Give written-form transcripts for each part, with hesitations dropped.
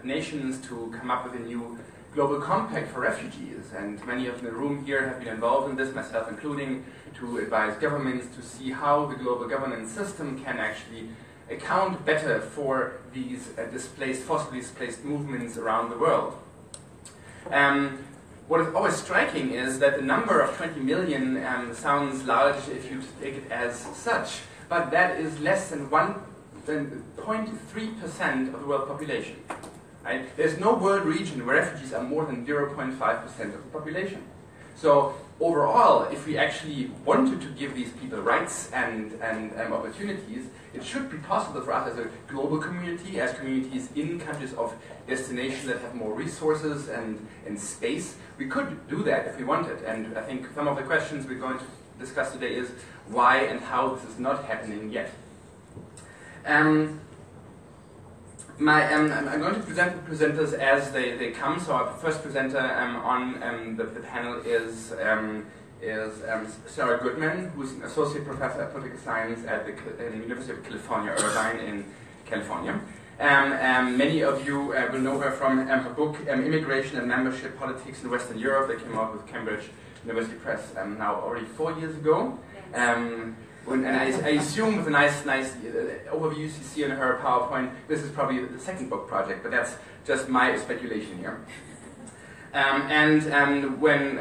nations to come up with a new global compact for refugees. And many of the room here have been involved in this, myself including, to advise governments to see how the global governance system can actually account better for these forcibly displaced movements around the world. What is always striking is that the number of 20 million sounds large if you take it as such, but that is less than 0.3% of the world population. Right? There's no world region where refugees are more than 0.5% of the population. So overall, if we actually wanted to give these people rights and opportunities, it should be possible for us as a global community, as communities in countries of destination that have more resources and space. We could do that if we wanted. And I think some of the questions we're going to discuss today is why and how this is not happening yet. I'm going to present the presenters as they come. So our first presenter on the panel is Sarah Goodman, who's an associate professor of political science at the University of California, Irvine in California. Many of you will know her from her book, Immigration and Membership Politics in Western Europe, that came out with Cambridge University Press now already 4 years ago. And I assume with a nice overview you see in her PowerPoint, this is probably the second book project, but that's just my speculation here. When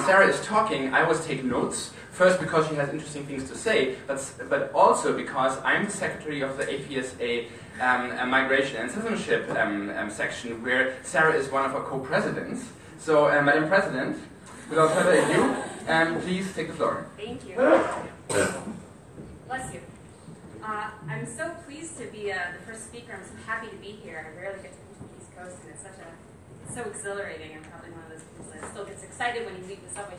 Sarah is talking, I always take notes. First, because she has interesting things to say, but also because I'm the secretary of the APSA Migration and Citizenship section, where Sarah is one of our co-presidents. So, Madam President, without further ado, please take the floor. Thank you. Bless you. I'm so pleased to be the first speaker. I'm so happy to be here. I rarely get to come to the East Coast, and it's so exhilarating. I'm probably one of those people that still gets excited when you leave the subway.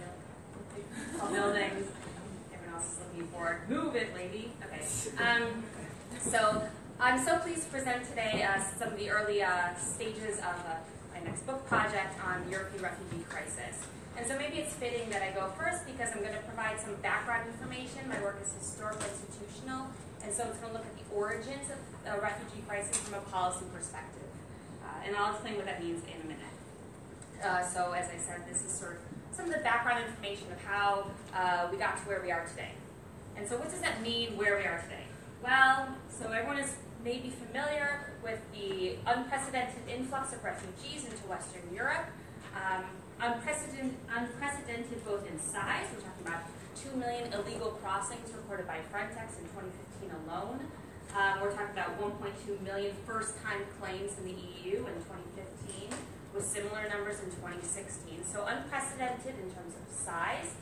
Tall buildings. Everyone else is looking forward. Move it, lady. Okay. So I'm so pleased to present today some of the early stages of my next book project on the European refugee crisis. And so maybe it's fitting that I go first because I'm going to provide some background information. My work is historical institutional, and so it's going to look at the origins of the refugee crisis from a policy perspective. And I'll explain what that means in a minute. So as I said, this is sort of some of the background information of how we got to where we are today. And so what does that mean, where we are today? Well, so everyone is maybe familiar with the unprecedented influx of refugees into Western Europe. Unprecedented both in size. We're talking about 2 million illegal crossings reported by Frontex in 2015 alone. We're talking about 1.2 million first-time claims in the EU in 2015, with similar numbers in 2016. So unprecedented in terms of size,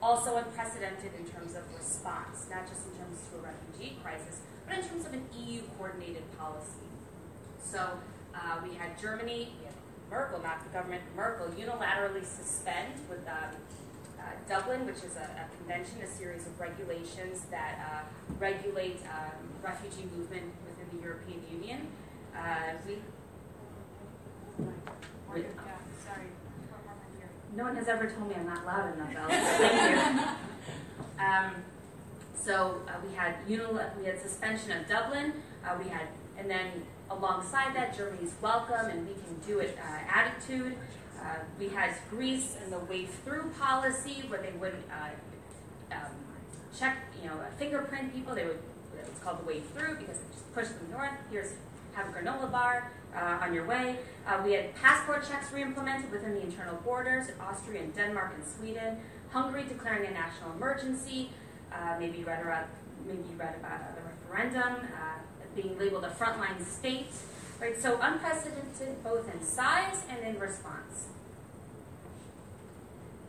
also unprecedented in terms of response, not just in terms of a refugee crisis, but in terms of an EU-coordinated policy. So we had Germany, we had Merkel, not the government, Merkel, unilaterally suspend with Dublin, which is a convention, a series of regulations that regulate refugee movement within the European Union. Sorry. No one has ever told me I'm not loud enough, Alex. Thank you. So we had suspension of Dublin. And then alongside that, Germany's welcome and we can do it attitude. We had Greece and the wave through policy, where they wouldn't check, fingerprint people. It's called the wave through because it just pushed them north. Have a granola bar on your way. We had passport checks re-implemented within the internal borders, Austria and Denmark and Sweden. Hungary declaring a national emergency. Maybe you read about the referendum, being labeled a frontline state. Right? So unprecedented both in size and in response.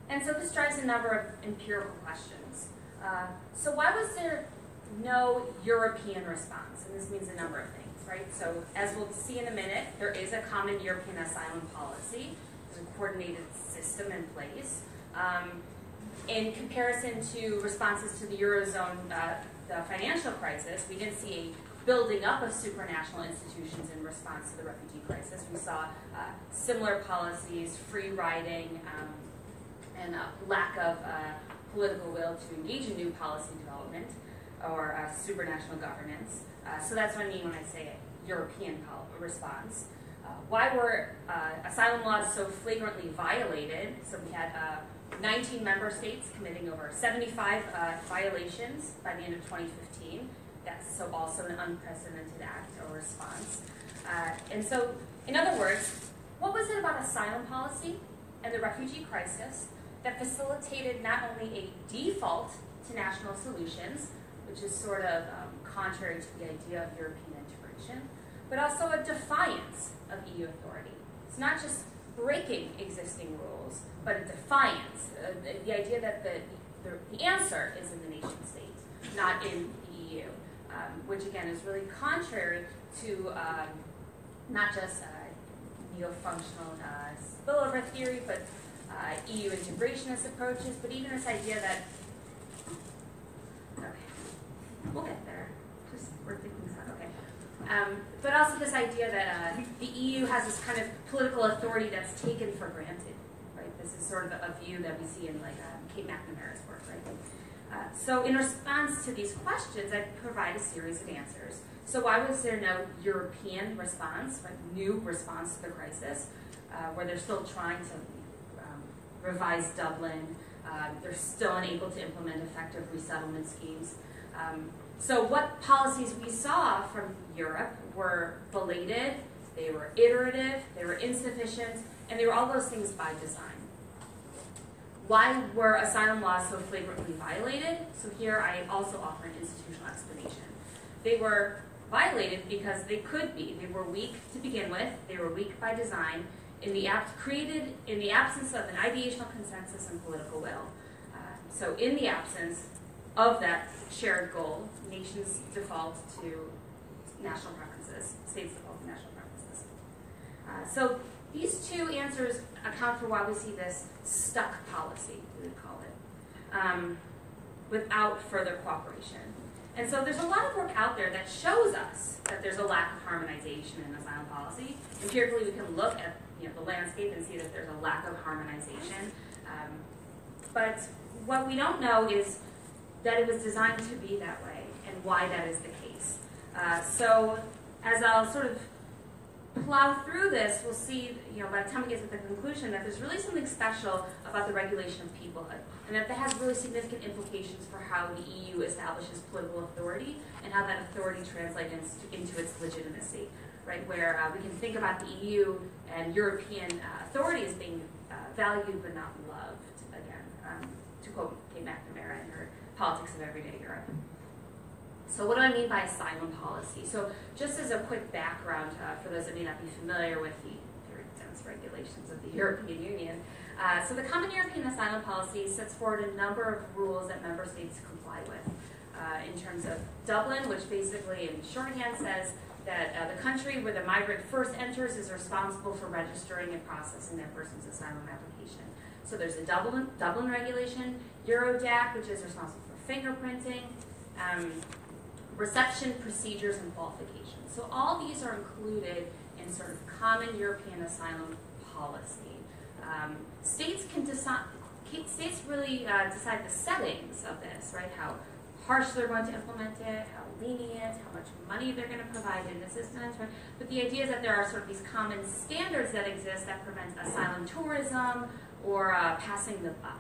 And so this drives a number of empirical questions. So why was there no European response? And this means a number of things, right? So as we'll see in a minute, there is a common European asylum policy. There's a coordinated system in place. In comparison to responses to the Eurozone, the financial crisis, we didn't see a building up of supranational institutions in response to the refugee crisis. We saw similar policies, free riding, and a lack of political will to engage in new policy development or supranational governance. So that's what I mean when I say a European response. why were asylum laws so flagrantly violated? So we had 19 member states committing over 75 violations by the end of 2015. That's so also an unprecedented act or response. And so, in other words, what was it about asylum policy and the refugee crisis that facilitated not only a default to national solutions, which is sort of contrary to the idea of European integration, but also a defiance of EU authority? It's not just breaking existing rules, but a defiance. The idea that the answer is in the nation state, not in the EU, which again is really contrary to not just neo-functional spillover theory, but EU integrationist approaches, but even this idea that, okay, we'll get there, just we're thinking this out, okay. But also this idea that the EU has this kind of political authority that's taken for granted, right? This is sort of a view that we see in like Kate McNamara's work, right? So in response to these questions, I provide a series of answers. So why was there no European response, right? New response to the crisis, where they're still trying to revise Dublin, they're still unable to implement effective resettlement schemes. So what policies we saw from Europe were belated, they were iterative, they were insufficient, and they were all those things by design. Why were asylum laws so flagrantly violated? So here I also offer an institutional explanation. They were violated because they could be. They were weak to begin with, they were weak by design, created in the absence of an ideational consensus and political will. So in the absence of that shared goal, nations default to national preferences, states default to national preferences. So these two answers account for why we see this stuck policy, we would call it, without further cooperation. And so there's a lot of work out there that shows us that there's a lack of harmonization in asylum policy. Empirically, we can look at the landscape and see that there's a lack of harmonization. But what we don't know is that it was designed to be that way and why that is the case. So as I'll sort of plow through this, we'll see, by the time we get to the conclusion, that there's really something special about the regulation of peoplehood, and that has really significant implications for how the EU establishes political authority and how that authority translates into its legitimacy, right? Where we can think about the EU and European authority as being valued but not loved, again, to quote Kate McNamara in her Politics of Everyday Europe. So what do I mean by asylum policy? So just as a quick background for those that may not be familiar with the very dense regulations of the European Union. So the Common European Asylum Policy sets forward a number of rules that member states comply with. In terms of Dublin, which basically in shorthand says that the country where the migrant first enters is responsible for registering and processing that person's asylum application. So there's a Dublin regulation, Eurodac, which is responsible for fingerprinting, reception procedures and qualifications. So all these are included in sort of common European asylum policy. States really decide the settings of this, right? How harsh they're going to implement it, how lenient, how much money they're going to provide in assistance, right? But the idea is that there are sort of these common standards that exist that prevent asylum tourism or passing the buck.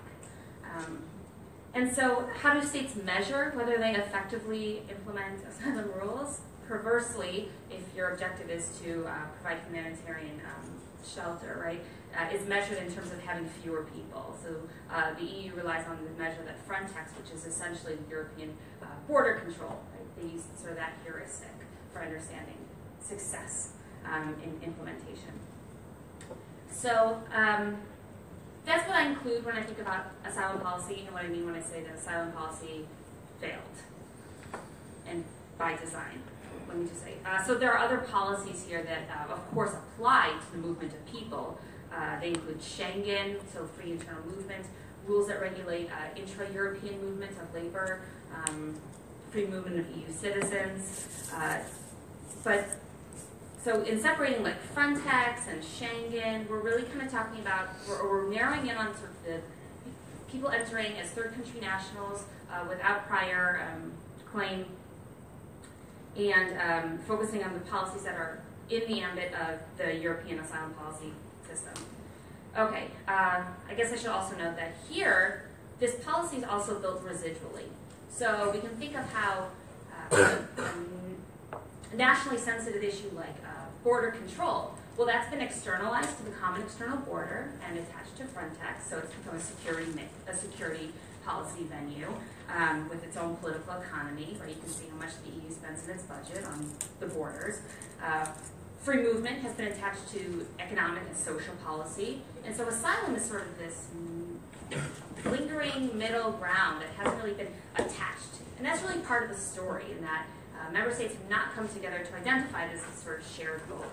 And so how do states measure whether they effectively implement asylum rules? Perversely, if your objective is to provide humanitarian shelter, right, is measured in terms of having fewer people. So the EU relies on the measure that Frontex, which is essentially the European border control, right? They use sort of that heuristic for understanding success in implementation. So that's what I include when I think about asylum policy and what I mean when I say that asylum policy failed, and by design. Let me just say. So there are other policies here that, of course, apply to the movement of people. They include Schengen, so free internal movement, rules that regulate intra-European movement of labor, free movement of EU citizens. So in separating like Frontex and Schengen, we're really kind of talking about, we're narrowing in on sort of the people entering as third country nationals without prior claim, and focusing on the policies that are in the ambit of the European asylum policy system. Okay, I guess I should also note that here, this policy is also built residually. So we can think of how a nationally sensitive issue like border control, well, that's been externalized to the common external border and attached to Frontex, so it's become a security policy venue with its own political economy, where you can see how much the EU spends in its budget on the borders. Free movement has been attached to economic and social policy, and so asylum is sort of this lingering middle ground that hasn't really been attached. And that's really part of the story, in that member states have not come together to identify this as sort of shared goal.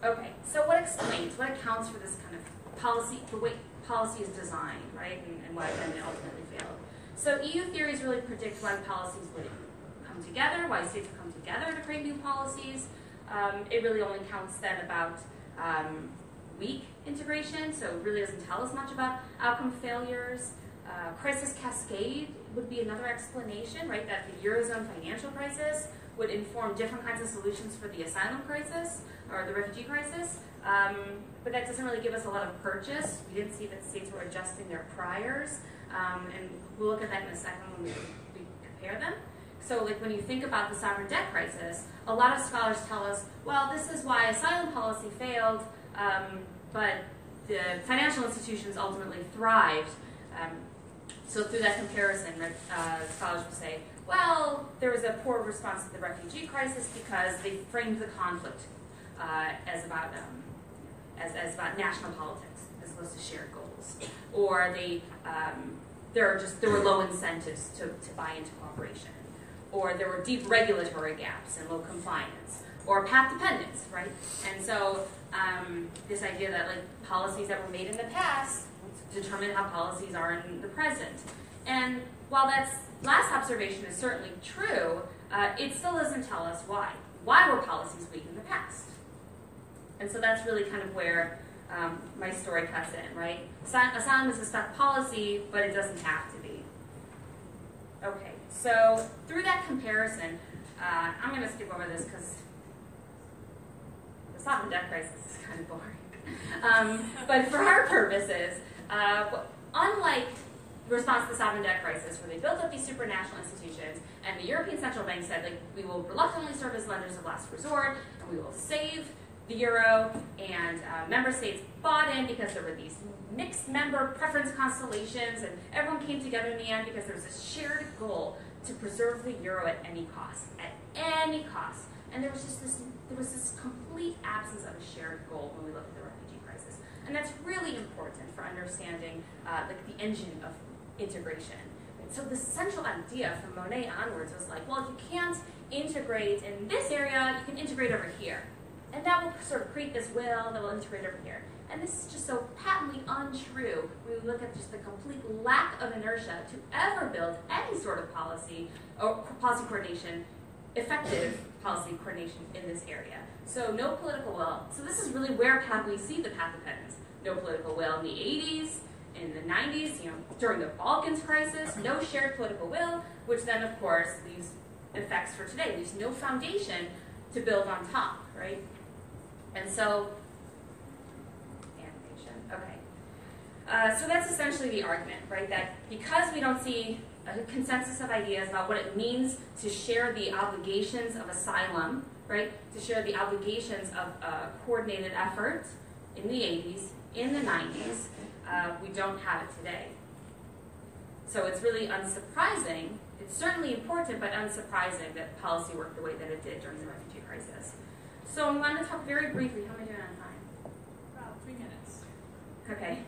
Okay, so what accounts for this kind of policy, the way policy is designed, right, and why then it ultimately failed? So EU theories really predict why policies would come together, why states would come together to create new policies. It really only counts then about weak integration, so it really doesn't tell us much about outcome failures. Crisis cascade would be another explanation, right, that the Eurozone financial crisis would inform different kinds of solutions for the asylum crisis or the refugee crisis, but that doesn't really give us a lot of purchase. We didn't see that states were adjusting their priors, and we'll look at that in a second when we compare them. So like when you think about the sovereign debt crisis, a lot of scholars tell us, well, this is why asylum policy failed, but the financial institutions ultimately thrived. So through that comparison, scholars will say, well, there was a poor response to the refugee crisis because they framed the conflict as about national politics as opposed to shared goals, or there were low incentives to buy into cooperation, or there were deep regulatory gaps and low compliance, or path dependence, right? And so this idea that like policies that were made in the past determine how policies are in the present. And while that last observation is certainly true, it still doesn't tell us why. Why were policies weak in the past? And so that's really kind of where my story cuts in, right? Asylum is a stuck policy, but it doesn't have to be. Okay, so through that comparison, I'm going to skip over this because the sovereign debt crisis is kind of boring. But for our purposes, unlike the response to the sovereign debt crisis, where they built up these supranational institutions, and the European Central Bank said, like, we will reluctantly serve as lenders of last resort, and we will save the euro, and member states bought in because there were these mixed member preference constellations, and everyone came together in the end because there was this shared goal to preserve the euro at any cost, And there was this complete absence of a shared goal when we look at the refugee crisis. And that's really important for understanding the engine of integration. So the central idea from Monet onwards was like, well, if you can't integrate in this area, you can integrate over here. And that will sort of create this will that will integrate over here. And this is just so patently untrue when we look at just the complete lack of inertia to ever build any sort of policy or policy coordination, effective policy coordination in this area. So no political will. So this is really where we see the path dependence. No political will in the 80s, in the 90s, during the Balkans crisis, no shared political will, which then, of course, leaves effects for today. Leaves no foundation to build on top, right? And so, animation, okay. So that's essentially the argument, right? That because we don't see a consensus of ideas about what it means to share the obligations of asylum, right? To share the obligations of coordinated effort in the 80s, in the 90s, we don't have it today. So it's really unsurprising. It's certainly important, but unsurprising that policy worked the way that it did during the refugee crisis. So I want to talk very briefly. How am I doing on time? About 3 minutes. Okay.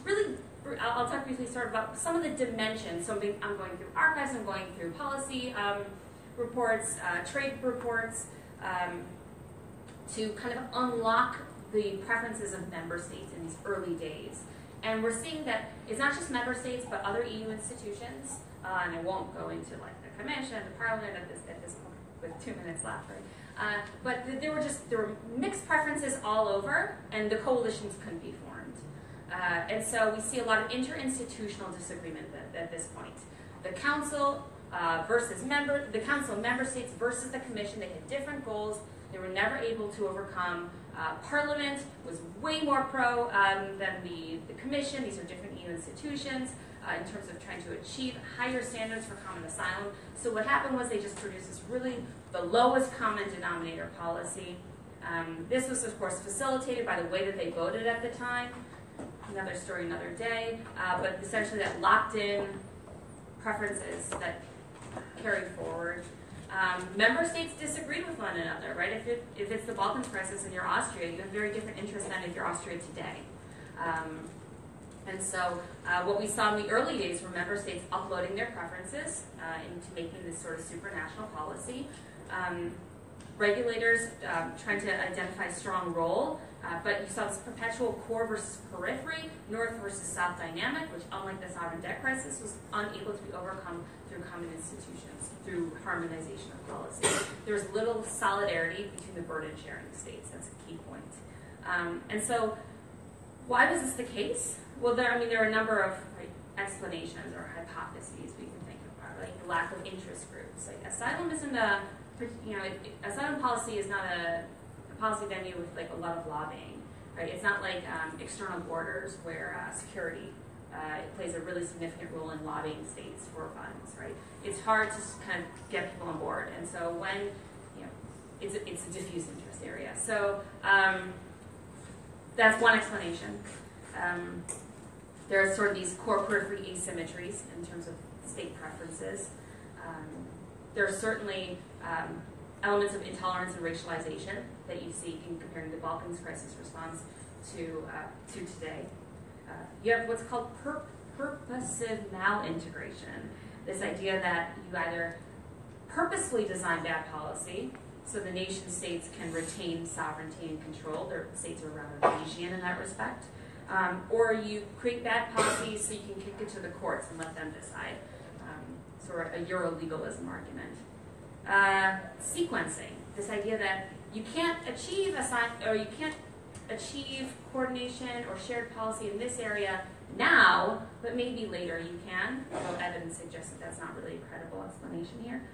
Really, I'll talk briefly sort of about some of the dimensions. So I'm going through archives, I'm going through policy reports, trade reports, to kind of unlock the preferences of member states in these early days. And we're seeing that it's not just member states, but other EU institutions. And I won't go into like the Commission, the Parliament at this point with 2 minutes left, right? But there were mixed preferences all over, and the coalitions couldn't be formed. And so we see a lot of interinstitutional disagreement at this point. The Council member states versus the Commission, they had different goals, They were never able to overcome Parliament was way more pro than the Commission. These are different EU institutions in terms of trying to achieve higher standards for common asylum. So what happened was they just produced this really the lowest common denominator policy. This was, of course, facilitated by the way that they voted at the time. Another story, another day. But essentially that locked in preferences that carried forward. Member states disagreed with one another, right? If it's the Balkans crisis and you're Austria, you have very different interests than if you're Austria today. And so what we saw in the early days were member states uploading their preferences into making this sort of supranational policy. Regulators trying to identify a strong role, but you saw this perpetual core versus periphery, north versus south dynamic, which unlike the sovereign debt crisis was unable to be overcome through common institutions, through harmonization of policy. There was little solidarity between the burden sharing states. That's a key point. And so why was this the case? Well, there are a number of explanations or hypotheses we can think about, like the lack of interest groups. Like asylum isn't asylum policy is not a policy venue with like a lot of lobbying, right? It's not like external borders where security plays a really significant role in lobbying states for funds, right? It's hard to kind of get people on board, and so when it's a diffuse interest area. So that's one explanation. There are sort of these core periphery asymmetries in terms of state preferences. There are certainly elements of intolerance and racialization that you see in comparing the Balkans crisis response to today. You have what's called purposive malintegration, this idea that you either purposefully design bad policy so the nation states can retain sovereignty and control. Their states are rather Bayesian in that respect. Or you create bad policies so you can kick it to the courts and let them decide. Sort of a Euro-legalism argument. Sequencing, this idea that you can't achieve coordination or shared policy in this area now, but maybe later you can. Although evidence suggests that that's not really a credible explanation here.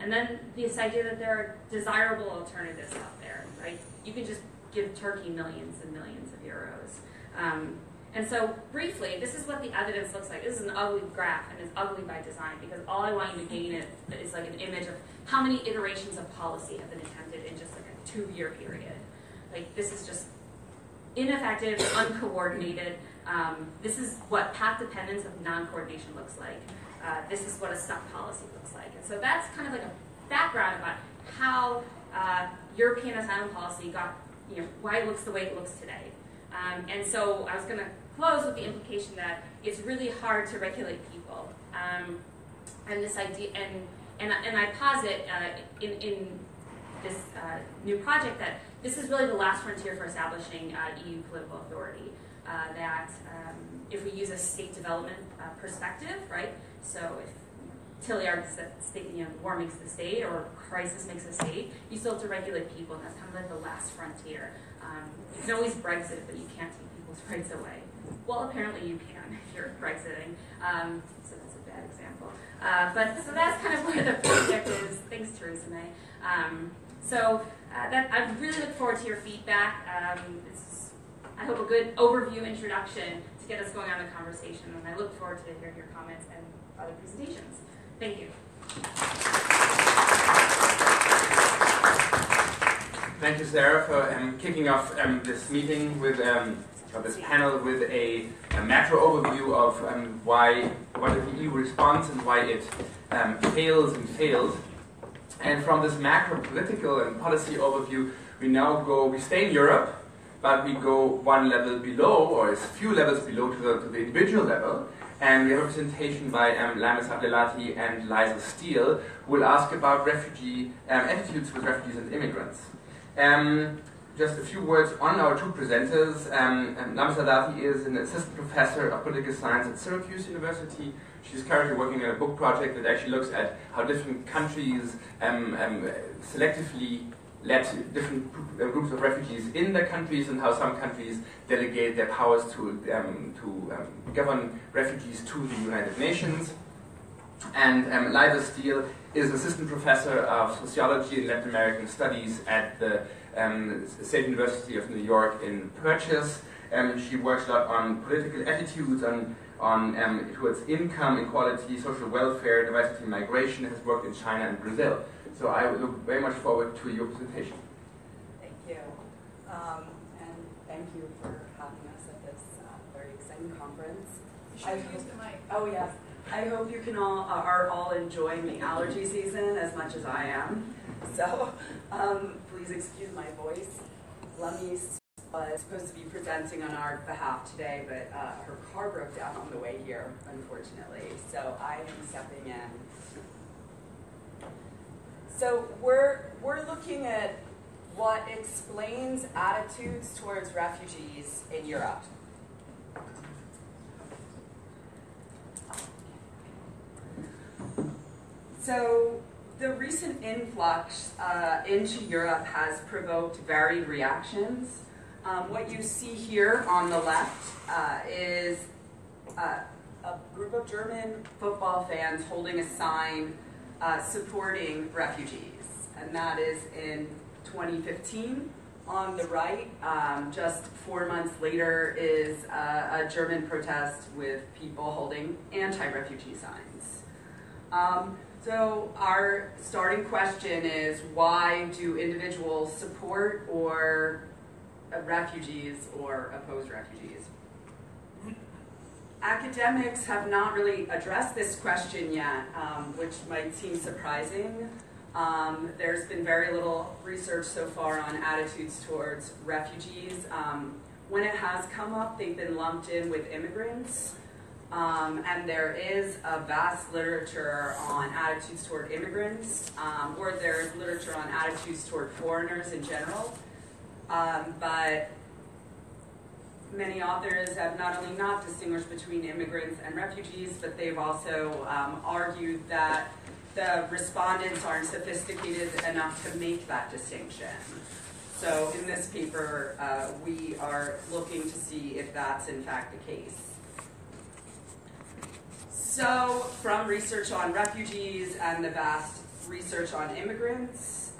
And then this idea that there are desirable alternatives out there, right? You can just give Turkey millions and millions of euros. And so briefly, this is what the evidence looks like. This is an ugly graph, and it's ugly by design, because all I want you to gain is like an image of how many iterations of policy have been attempted in just like a 2-year period. Like this is just ineffective, uncoordinated. This is what path dependence of non-coordination looks like. This is what a stuck policy looks like. And so that's kind of like a background about how European asylum policy got, why it looks the way it looks today. And so I was going to close with the implication that it's really hard to regulate people. And this idea, and I posit in this new project that this is really the last frontier for establishing EU political authority. That if we use a state development perspective, right? So if Tilly argues that state, war makes the state or crisis makes the state, you still have to regulate people, and that's kind of like the last frontier. You can always Brexit, but you can't take people's rights away. Well, apparently you can if you're Brexiting. So that's a bad example. So that's kind of where the project is. Thanks, Theresa May. I really look forward to your feedback. This is, I hope, a good overview introduction to get us going on the conversation, and I look forward to hearing your comments and other presentations. Thank you. Thank you, Sarah, for kicking off this meeting with this panel with a macro overview of what is the EU response and why it fails and failed. And from this macro political and policy overview, we stay in Europe, but we go one level below, or a few levels below to the individual level. And we have a presentation by Lamis Abdelati and Liza Steele, who will ask about refugee attitudes with refugees and immigrants. Just a few words on our two presenters. Lamis Abdelati is an assistant professor of political science at Syracuse University. She's currently working on a book project that actually looks at how different countries selectively let different groups of refugees in their countries, and how some countries delegate their powers to govern refugees to the United Nations. And Liza Steele is assistant professor of sociology and Latin American studies at the State University of New York in Purchase. She works a lot on political attitudes, on towards income inequality, social welfare, diversity, migration. Has worked in China and Brazil. So I look very much forward to your presentation. Thank you, and thank you for having us at this very exciting conference. You should use the mic. Oh yes. I hope you can are all enjoying the allergy season as much as I am. So please excuse my voice. Lemmy was supposed to be presenting on our behalf today, but her car broke down on the way here, unfortunately. So I am stepping in. So we're looking at what explains attitudes towards refugees in Europe. So the recent influx into Europe has provoked varied reactions. What you see here on the left is a group of German football fans holding a sign supporting refugees, and that is in 2015. On the right, just 4 months later, is a German protest with people holding anti-refugee signs. So our starting question is, why do individuals support or refugees or oppose refugees? Academics have not really addressed this question yet, which might seem surprising. There's been very little research so far on attitudes towards refugees. When it has come up, they've been lumped in with immigrants. And there is a vast literature on attitudes toward immigrants, or there's literature on attitudes toward foreigners in general. But many authors have not only not distinguished between immigrants and refugees, but they've also argued that the respondents aren't sophisticated enough to make that distinction. So in this paper, we are looking to see if that's in fact the case. So from research on refugees and the vast research on immigrants,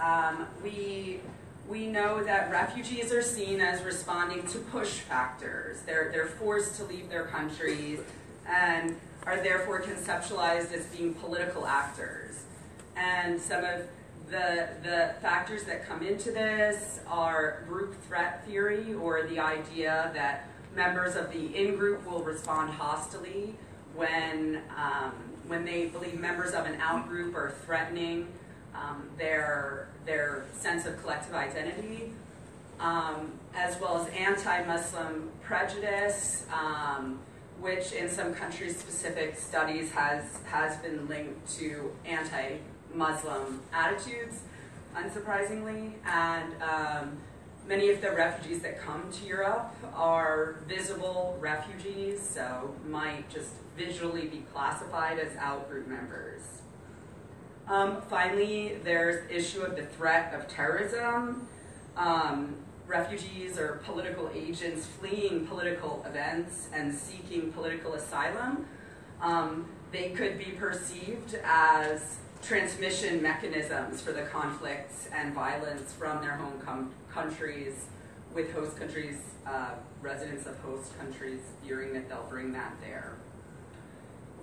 we know that refugees are seen as responding to push factors. They're forced to leave their countries and are therefore conceptualized as being political actors. And some of the factors that come into this are group threat theory, or the idea that members of the in-group will respond hostilely when they believe members of an out-group are threatening their sense of collective identity, as well as anti-Muslim prejudice, which in some country-specific studies has been linked to anti-Muslim attitudes, unsurprisingly. And many of the refugees that come to Europe are visible refugees, so might just visually be classified as out-group members. Finally, there's the issue of the threat of terrorism. Refugees are political agents fleeing political events and seeking political asylum. They could be perceived as transmission mechanisms for the conflicts and violence from their home countries, with host countries, residents of host countries fearing that they'll bring that there.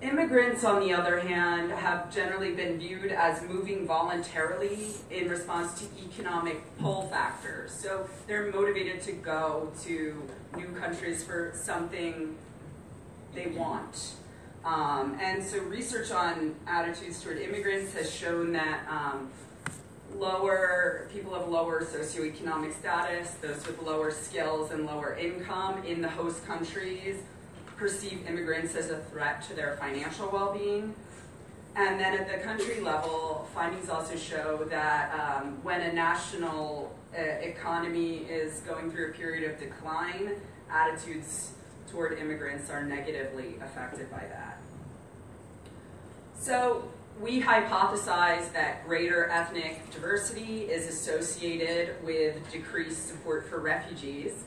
Immigrants, on the other hand, have generally been viewed as moving voluntarily in response to economic pull factors. So they're motivated to go to new countries for something they want. And so research on attitudes toward immigrants has shown that people of lower socioeconomic status, those with lower skills and lower income in the host countries, perceive immigrants as a threat to their financial well-being. And then at the country level, findings also show that when a national economy is going through a period of decline, attitudes toward immigrants are negatively affected by that. So we hypothesize that greater ethnic diversity is associated with decreased support for refugees,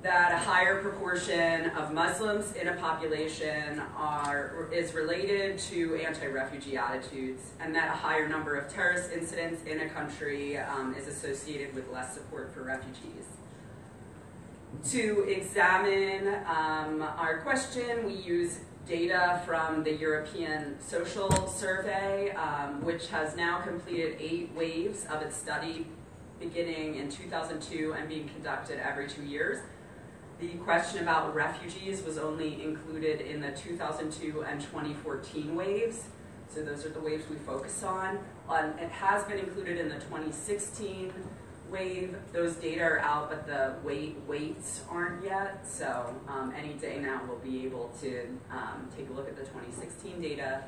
that a higher proportion of Muslims in a population is related to anti-refugee attitudes, and that a higher number of terrorist incidents in a country is associated with less support for refugees. To examine our question, we use data from the European Social Survey, which has now completed 8 waves of its study beginning in 2002 and being conducted every 2 years. The question about refugees was only included in the 2002 and 2014 waves, so those are the waves we focus on. It has been included in the 2016 wave. Those data are out, but the weights aren't yet, so any day now we'll be able to take a look at the 2016 data.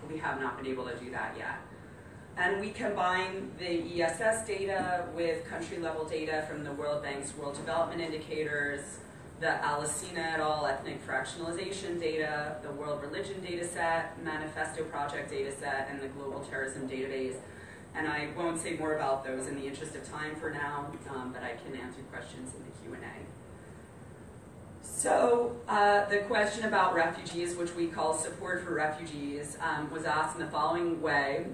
We have not been able to do that yet. And we combine the ESS data with country-level data from the World Bank's World Development Indicators, the Alesina et al. Ethnic fractionalization data, the World Religion Dataset, Manifesto Project Dataset, and the Global Terrorism Database. And I won't say more about those in the interest of time for now, but I can answer questions in the Q&A. So the question about refugees, which we call support for refugees, was asked in the following way.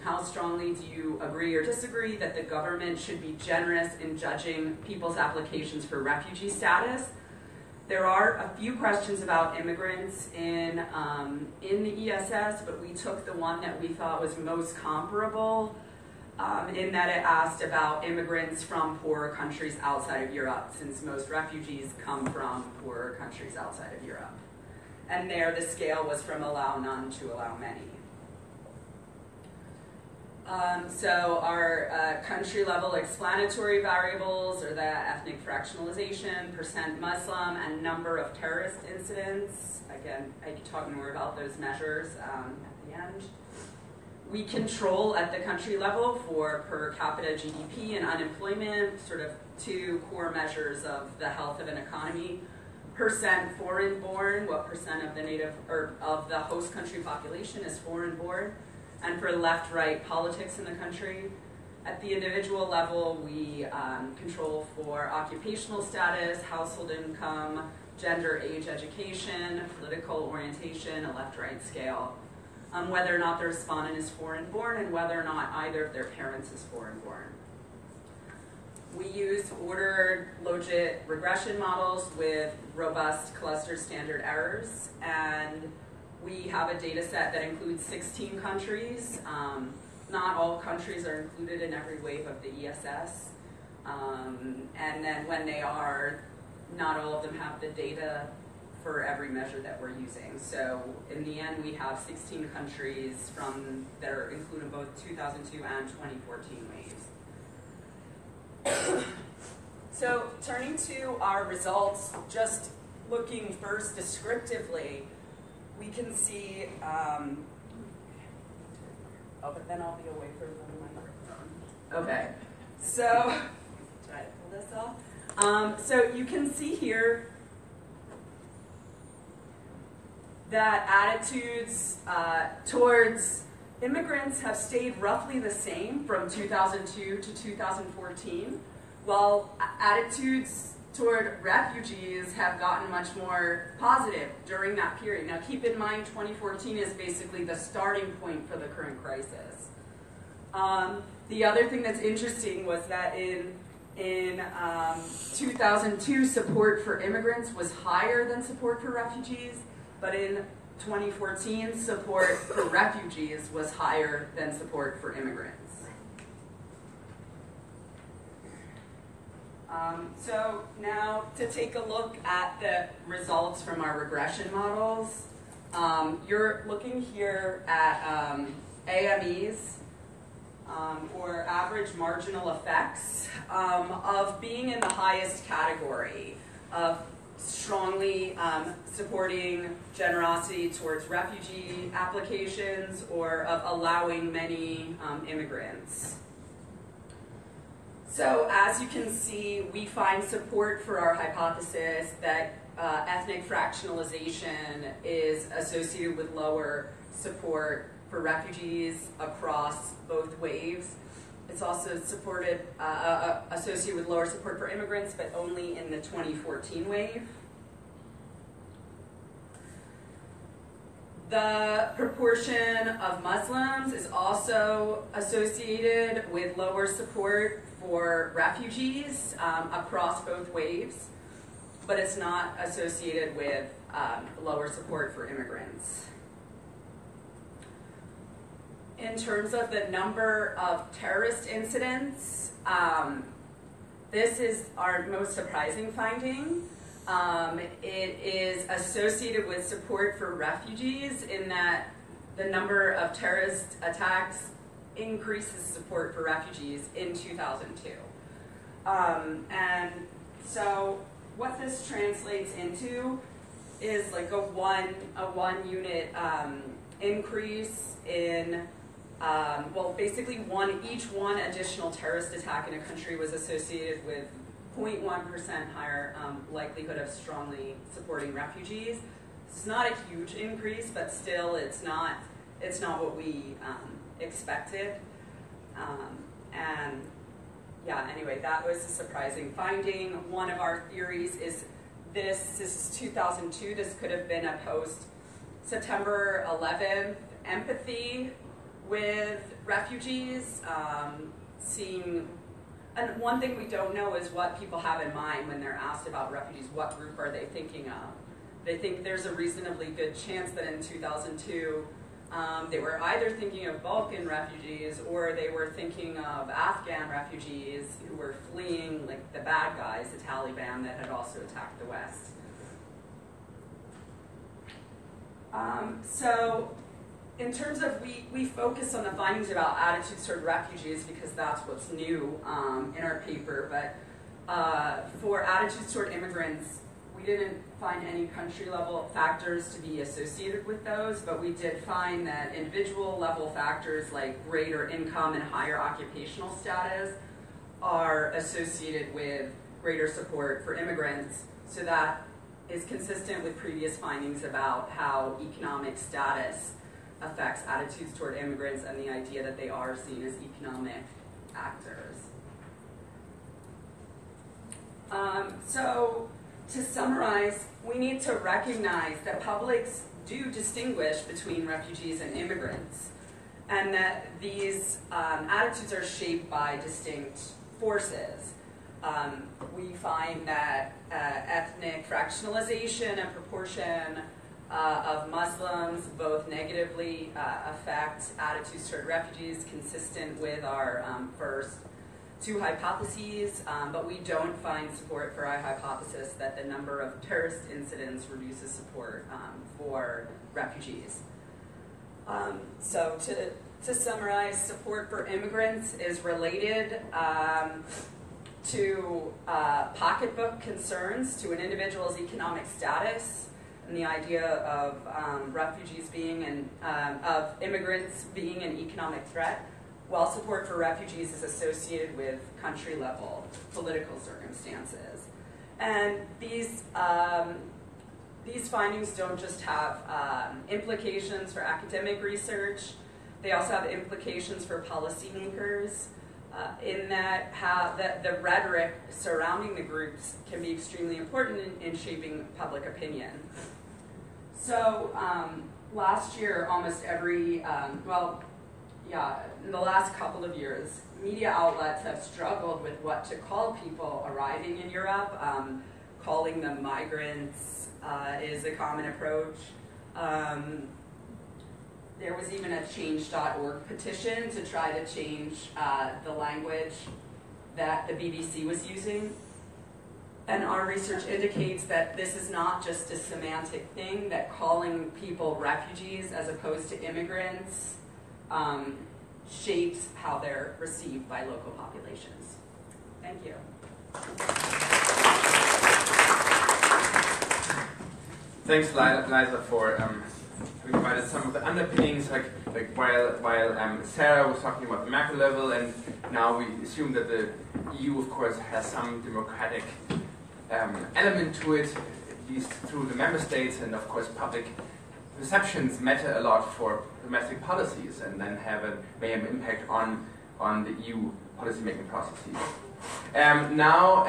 How strongly do you agree or disagree that the government should be generous in judging people's applications for refugee status? There are a few questions about immigrants in the ESS, but we took the one that we thought was most comparable in that it asked about immigrants from poorer countries outside of Europe, since most refugees come from poorer countries outside of Europe. And there the scale was from allow none to allow many. So our country-level explanatory variables are the ethnic fractionalization, percent Muslim, and number of terrorist incidents. Again, I can talk more about those measures at the end. We control at the country level for per capita GDP and unemployment, sort of 2 core measures of the health of an economy. Percent foreign-born, what percent of the native or of the host country population is foreign-born. And for left-right politics in the country. At the individual level, we control for occupational status, household income, gender, age, education, political orientation, a left-right scale, whether or not the respondent is foreign-born, and whether or not either of their parents is foreign-born. We use ordered logit regression models with robust cluster standard errors, and we have a data set that includes 16 countries. Not all countries are included in every wave of the ESS. And then when they are, not all of them have the data for every measure that we're using. So in the end, we have 16 countries that are included in both 2002 and 2014 waves. So turning to our results, just looking first descriptively, we can see, but then I'll be away from the microphone. Okay, so, try to pull this off. So you can see here that attitudes towards immigrants have stayed roughly the same from 2002 to 2014, while attitudes toward refugees have gotten much more positive during that period. Now keep in mind 2014 is basically the starting point for the current crisis. The other thing that's interesting was that in 2002 support for immigrants was higher than support for refugees, but in 2014 support for refugees was higher than support for immigrants. So now to take a look at the results from our regression models, you're looking here at AMEs, or average marginal effects, of being in the highest category of strongly supporting generosity towards refugee applications or of allowing many immigrants. So as you can see, we find support for our hypothesis that ethnic fractionalization is associated with lower support for refugees across both waves. It's also supported, associated with lower support for immigrants, but only in the 2014 wave. The proportion of Muslims is also associated with lower support for refugees across both waves, but it's not associated with lower support for immigrants. In terms of the number of terrorist incidents, this is our most surprising finding. It is associated with support for refugees in that the number of terrorist attacks increases support for refugees in 2002. And so what this translates into is like a one unit increase in well, basically each one additional terrorist attack in a country was associated with 0.1% higher likelihood of strongly supporting refugees. It's not a huge increase, but still it's not what we expected. And yeah, anyway, that was a surprising finding. One of our theories is this is 2002, this could have been a post-September 11th empathy with refugees, and one thing we don't know is what people have in mind when they're asked about refugees. What group are they thinking of? They think there's a reasonably good chance that in 2002 they were either thinking of Balkan refugees or they were thinking of Afghan refugees who were fleeing like the bad guys, the Taliban that had also attacked the West. So in terms of, we focus on the findings about attitudes toward refugees because that's what's new in our paper, but for attitudes toward immigrants, we didn't find any country level factors to be associated with those, but we did find that individual level factors like greater income and higher occupational status are associated with greater support for immigrants. So that is consistent with previous findings about how economic status affects attitudes toward immigrants and the idea that they are seen as economic actors. So to summarize, we need to recognize that publics do distinguish between refugees and immigrants, and that these attitudes are shaped by distinct forces. We find that ethnic fractionalization and proportion of Muslims both negatively affect attitudes toward refugees, consistent with our first two hypotheses, but we don't find support for our hypothesis that the number of terrorist incidents reduces support for refugees. So to summarize, support for immigrants is related to pocketbook concerns, to an individual's economic status, and the idea of refugees being of immigrants being an economic threat, while support for refugees is associated with country-level political circumstances. And these findings don't just have implications for academic research, they also have implications for policymakers, in that the rhetoric surrounding the groups can be extremely important in shaping public opinion. So last year, almost every, in the last couple of years, media outlets have struggled with what to call people arriving in Europe. Calling them migrants is a common approach. There was even a change.org petition to try to change the language that the BBC was using. And our research indicates that this is not just a semantic thing, that calling people refugees as opposed to immigrants shapes how they're received by local populations. Thank you. Thanks, Liza, for having provided some of the underpinnings, like while Sarah was talking about the macro level, and now we assume that the EU, of course, has some democratic element to it, at least through the member states, and of course public perceptions matter a lot for domestic policies, and then may have an impact on on the EU policymaking processes. Now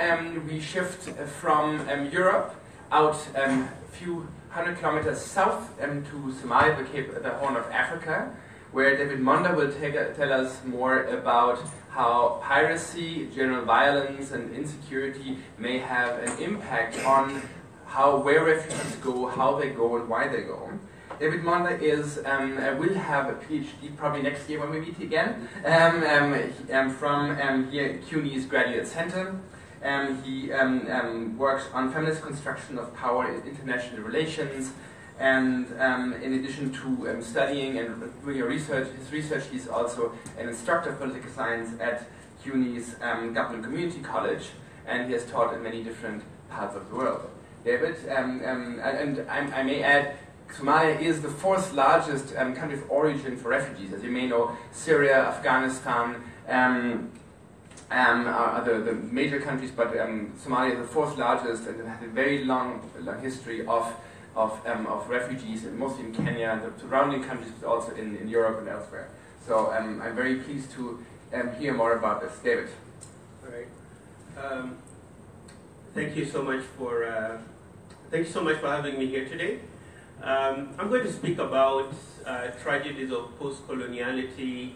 we shift from Europe out a few hundred kilometers south to Somalia, the Horn of Africa, where David Monda will tell us more about how piracy, general violence, and insecurity may have an impact on where refugees go, how they go, and why they go. David Monda will have a PhD probably next year when we meet again from here CUNY's Graduate Center. He works on feminist construction of power in international relations, and in addition to studying and doing his research, he's also an instructor of political science at CUNY's Government Community College, and he has taught in many different parts of the world. David, and I may add, Somalia is the fourth largest country of origin for refugees. As you may know, Syria, Afghanistan are the major countries, but Somalia is the fourth largest and has a very long history of refugees, and mostly in Kenya and the surrounding countries, but also in Europe and elsewhere. So I'm very pleased to hear more about this. David. All right. Thank you so much for having me here today. I'm going to speak about tragedies of post-coloniality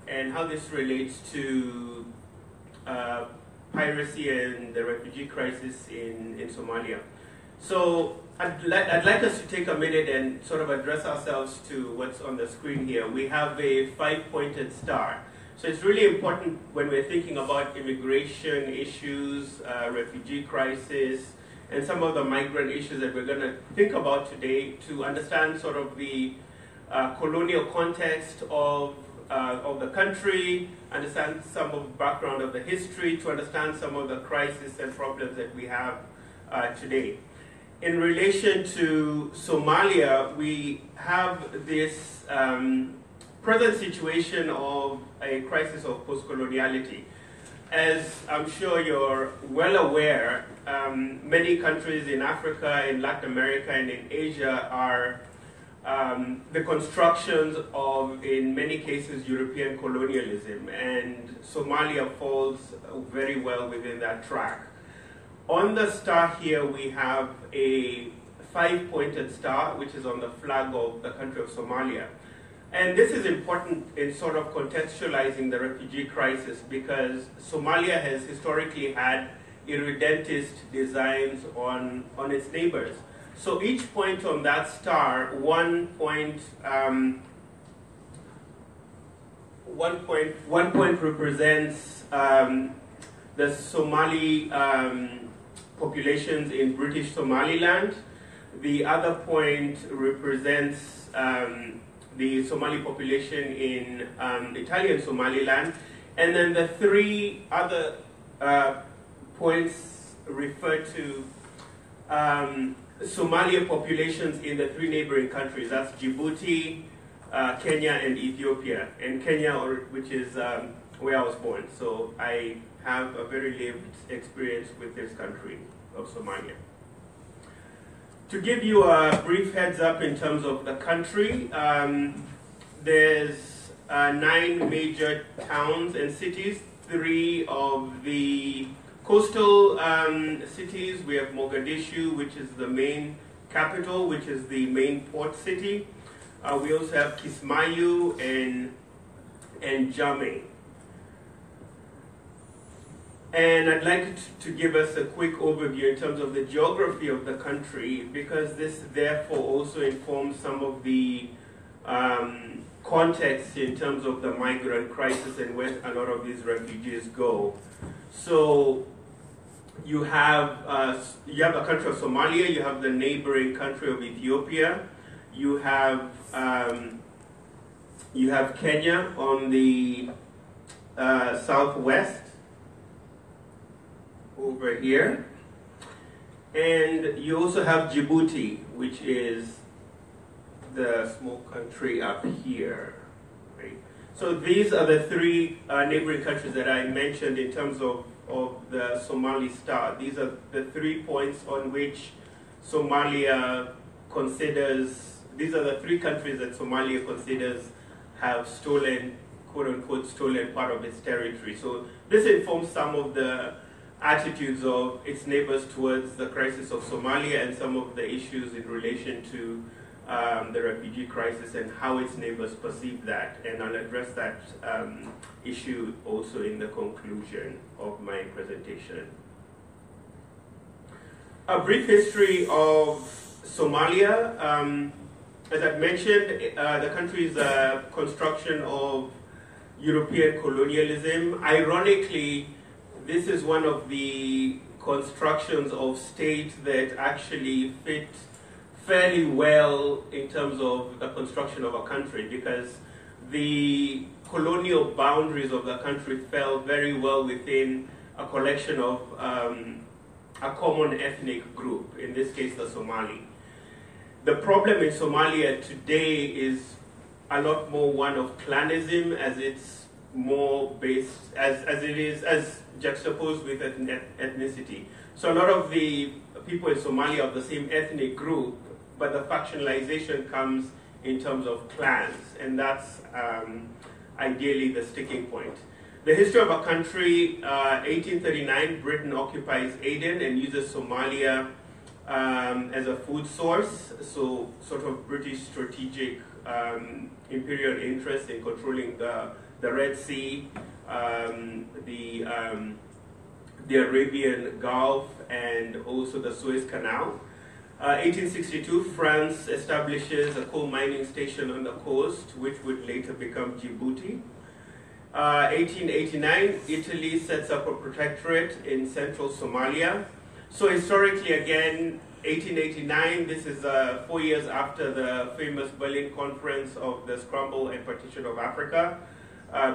and how this relates to piracy and the refugee crisis in Somalia. So I'd like us to take a minute and sort of address ourselves to what's on the screen here. We have a 5-pointed star. So it's really important when we're thinking about immigration issues, refugee crisis, and some of the migrant issues that we're going to think about today to understand sort of the colonial context of the country, understand some of the background of the history, to understand some of the crises and problems that we have today. In relation to Somalia, we have this present situation of a crisis of post-coloniality. As I'm sure you're well aware, many countries in Africa, in Latin America, and in Asia are the constructions of, in many cases, European colonialism, and Somalia falls very well within that track. On the star here, we have a 5-pointed star, which is on the flag of the country of Somalia. And this is important in sort of contextualizing the refugee crisis, because Somalia has historically had irredentist designs on its neighbors. So each point on that star, one point represents the Somali populations in British Somaliland. The other point represents the Somali population in Italian Somaliland, and then the three other points refer to Somalia populations in the three neighboring countries. That's Djibouti, Kenya, and Ethiopia. And Kenya, which is where I was born. So I have a very lived experience with this country of Somalia. To give you a brief heads up in terms of the country, there's 9 major towns and cities. 3 of the coastal cities. We have Mogadishu, which is the main capital, which is the main port city. We also have Kismayu and Jame. And I'd like to give us a quick overview in terms of the geography of the country, because this therefore also informs some of the context in terms of the migrant crisis and where a lot of these refugees go. So you have the country of Somalia, you have the neighboring country of Ethiopia, you have Kenya on the southwest, over here, and you also have Djibouti, which is the small country up here, right? So these are the 3 neighboring countries that I mentioned in terms of the Somali star. These are the 3 points on which Somalia considers, these are the 3 countries that Somalia considers have stolen quote-unquote stolen part of its territory. So this informs some of the attitudes of its neighbors towards the crisis of Somalia and some of the issues in relation to the refugee crisis and how its neighbors perceive that. And I'll address that issue also in the conclusion of my presentation. A brief history of Somalia. As I've mentioned, the country is a construction of European colonialism. Ironically, this is one of the constructions of state that actually fit fairly well in terms of the construction of a country, because the colonial boundaries of the country fell very well within a collection of a common ethnic group, in this case the Somali. The problem in Somalia today is a lot more one of clanism, as it's more based, as juxtaposed with ethnicity. So a lot of the people in Somalia are the same ethnic group, but the factionalization comes in terms of clans, and that's ideally the sticking point. The history of a country, 1839, Britain occupies Aden and uses Somalia as a food source, so sort of British strategic imperial interest in controlling the Red Sea, the Arabian Gulf, and also the Suez Canal. 1862, France establishes a coal mining station on the coast, which would later become Djibouti. 1889, Italy sets up a protectorate in central Somalia. So historically, again, 1889, this is 4 years after the famous Berlin Conference of the Scramble and Partition of Africa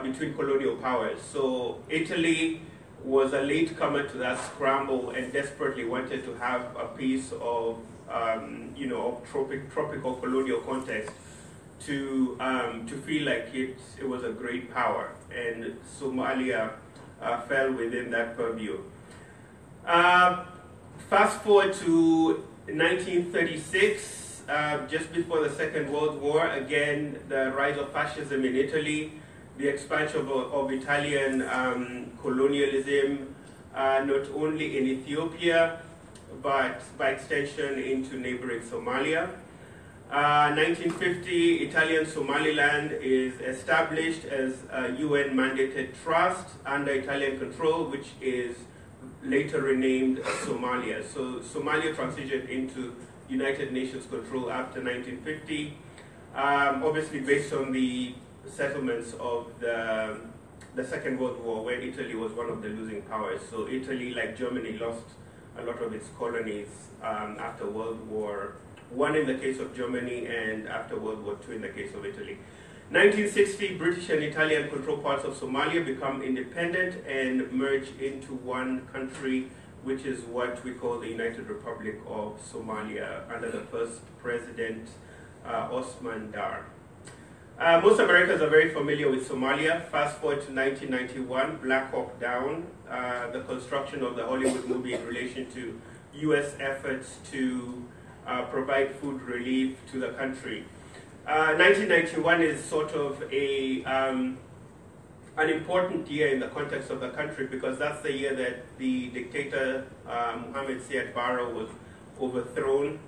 between colonial powers. So Italy was a latecomer to that scramble and desperately wanted to have a piece of, tropical colonial context to feel like it was a great power, and Somalia fell within that purview. Fast forward to 1936, just before the Second World War, again, the rise of fascism in Italy, the expansion of Italian colonialism, not only in Ethiopia, but by extension into neighboring Somalia. 1950, Italian Somaliland is established as a UN-mandated trust under Italian control, which is later renamed Somalia. So Somalia transitioned into United Nations control after 1950, obviously based on the settlements of the Second World War, where Italy was one of the losing powers. So Italy, like Germany, lost a lot of its colonies after World War I in the case of Germany, and after World War II in the case of Italy. 1960, British and Italian controlled parts of Somalia become independent and merge into one country, which is what we call the United Republic of Somalia under the first president, Osman Dar. Most Americans are very familiar with Somalia. Fast forward to 1991, Black Hawk Down, the construction of the Hollywood movie in relation to U.S. efforts to provide food relief to the country. 1991 is sort of an important year in the context of the country, because that's the year that the dictator Mohammed Siad Barre was overthrown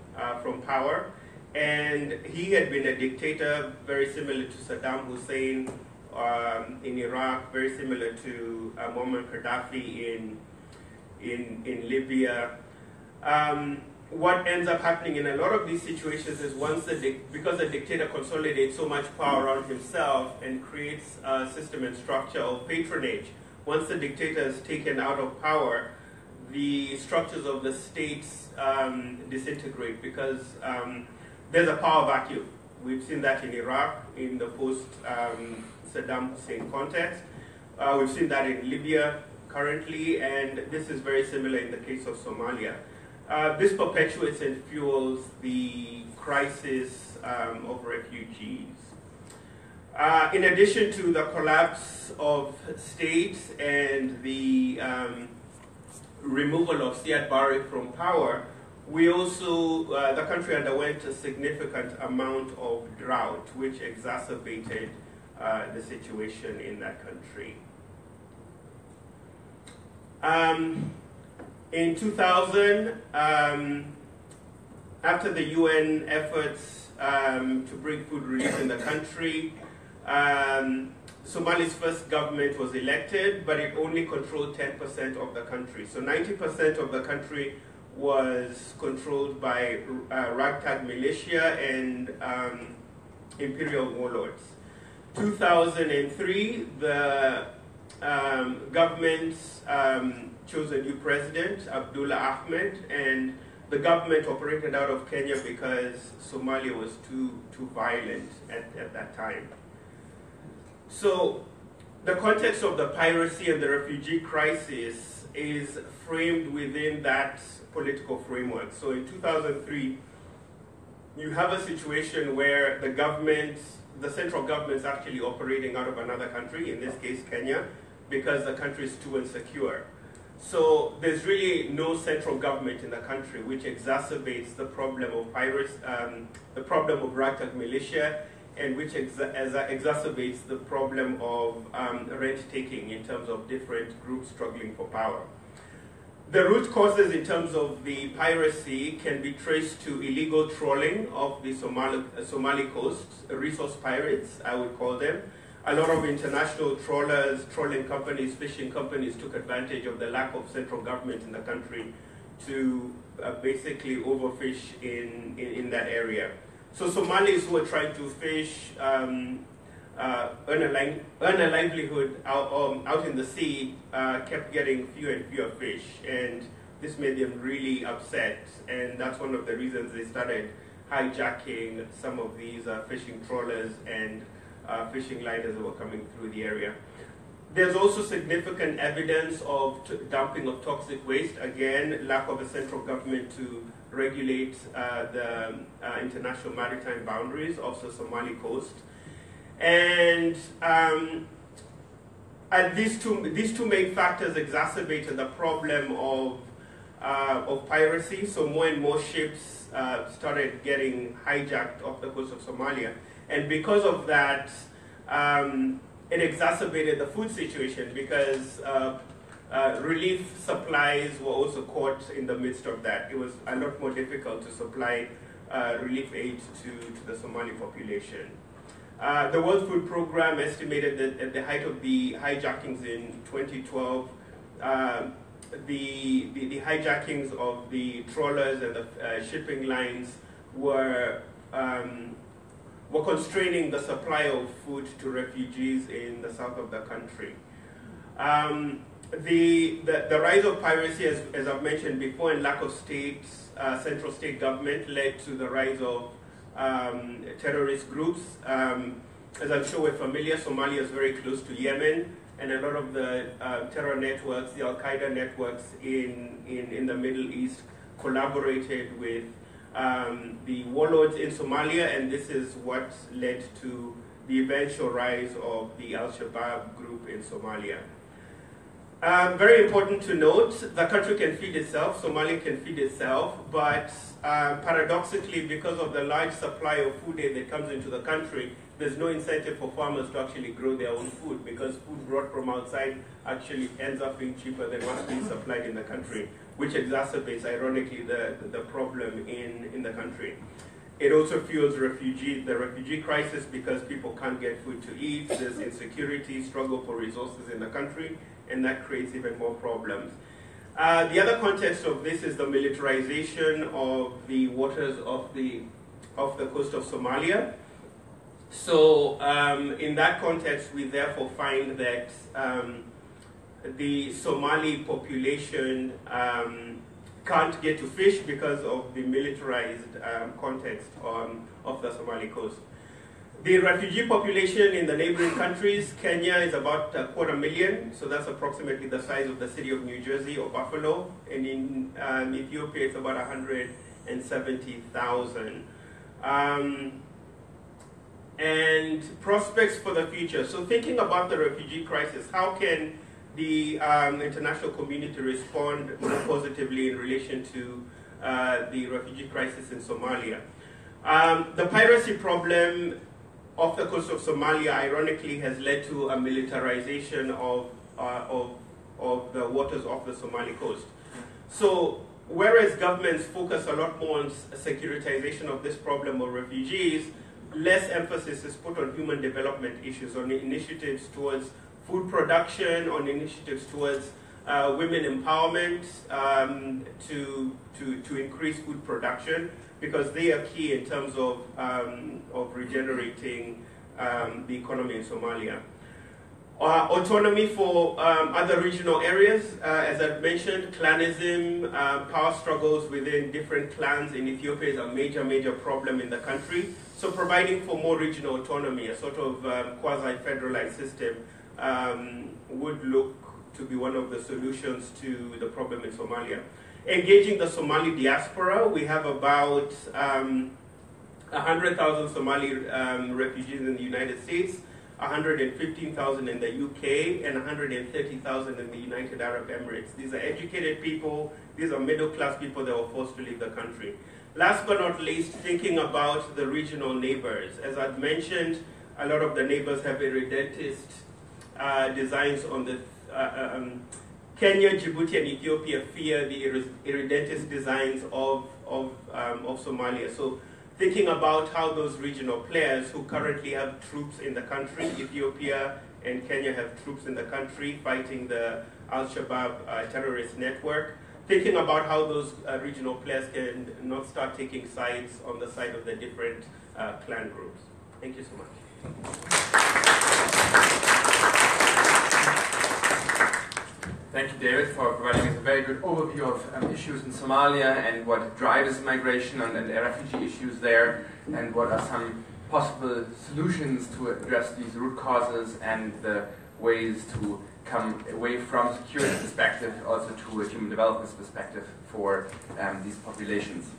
from power. And he had been a dictator very similar to Saddam Hussein in Iraq, very similar to Muammar Gaddafi in Libya. What ends up happening in a lot of these situations is because the dictator consolidates so much power on himself and creates a system and structure of patronage, once the dictator is taken out of power, the structures of the states disintegrate, because there's a power vacuum. We've seen that in Iraq in the post-Saddam Hussein context. We've seen that in Libya currently, and this is very similar in the case of Somalia. This perpetuates and fuels the crisis of refugees. In addition to the collapse of states and the removal of Siad Barre from power, we also, the country underwent a significant amount of drought, which exacerbated the situation in that country. In 2000, after the UN efforts to bring food relief in the country, Somalia's first government was elected, but it only controlled 10% of the country. So 90% of the country was controlled by ragtag militia and imperial warlords. 2003, the government chose a new president, Abdullah Ahmed, and the government operated out of Kenya because Somalia was too violent at that time. So the context of the piracy and the refugee crisis is framed within that political framework. So in 2003, you have a situation where the central government is actually operating out of another country, in this case Kenya, because the country is too insecure. So there's really no central government in the country, which exacerbates the problem of pirates, the problem of ragtag militia, and which exacerbates the problem of rent-taking in terms of different groups struggling for power. The root causes in terms of the piracy can be traced to illegal trawling of the Somali coast, resource pirates, I would call them. A lot of international trawlers, trawling companies, fishing companies took advantage of the lack of central government in the country to basically overfish in that area. So Somalis who were trying to fish, earn a livelihood out in the sea, kept getting fewer and fewer fish, and this made them really upset, and that's one of the reasons they started hijacking some of these fishing trawlers and fishing liners that were coming through the area. There's also significant evidence of dumping of toxic waste. Again, lack of a central government to regulate the international maritime boundaries of the Somali coast. And these two main factors exacerbated the problem of piracy. So more and more ships started getting hijacked off the coast of Somalia. And because of that, it exacerbated the food situation because relief supplies were also caught in the midst of that. It was a lot more difficult to supply relief aid to the Somali population. The World Food Programme estimated that at the height of the hijackings in 2012, the hijackings of the trawlers and the shipping lines were constraining the supply of food to refugees in the south of the country. The rise of piracy, as I've mentioned before, and lack of central state government led to the rise of terrorist groups. As I'm sure we're familiar, Somalia is very close to Yemen, and a lot of the terror networks, the Al-Qaeda networks in the Middle East collaborated with the warlords in Somalia, and this is what led to the eventual rise of the Al-Shabaab group in Somalia. Very important to note, the country can feed itself, Somalia can feed itself, but paradoxically, because of the large supply of food aid that comes into the country, there's no incentive for farmers to actually grow their own food, because food brought from outside actually ends up being cheaper than what's being supplied in the country, which exacerbates, ironically, the problem in the country. It also fuels the refugee crisis because people can't get food to eat, there's insecurity, struggle for resources in the country, and that creates even more problems. The other context of this is the militarization of the waters of the coast of Somalia. So in that context, we therefore find that the Somali population can't get to fish because of the militarized context of the Somali coast. The refugee population in the neighboring countries, Kenya is about 250,000, so that's approximately the size of the city of New Jersey or Buffalo, and in Ethiopia it's about 170,000. And prospects for the future. So thinking about the refugee crisis, how can the international community respond more positively in relation to the refugee crisis in Somalia? The piracy problem off the coast of Somalia, ironically, has led to a militarization of the waters off the Somali coast. So, whereas governments focus a lot more on securitization of this problem of refugees, less emphasis is put on human development issues, on initiatives towards food production, on initiatives towards women empowerment, to increase food production, because they are key in terms of regenerating the economy in Somalia. Autonomy for other regional areas, as I've mentioned, clanism, power struggles within different clans in Ethiopia is a major problem in the country. So providing for more regional autonomy, a sort of quasi-federalized system, would look to be one of the solutions to the problem in Somalia. Engaging the Somali diaspora, we have about 100,000 Somali refugees in the United States, 115,000 in the UK, and 130,000 in the United Arab Emirates. These are educated people, these are middle-class people that were forced to leave the country. Last but not least, thinking about the regional neighbors. As I've mentioned, a lot of the neighbors have irredentist designs on the Kenya, Djibouti, and Ethiopia fear the irredentist designs of Somalia. So thinking about how those regional players who currently have troops in the country, Ethiopia and Kenya have troops in the country fighting the Al-Shabaab terrorist network, thinking about how those regional players can not start taking sides on the side of the different clan groups. Thank you so much. Thank you, David, for providing us a very good overview of issues in Somalia and what drives migration and refugee issues there, and what are some possible solutions to address these root causes and the ways to come away from security perspective also to a human development perspective for these populations.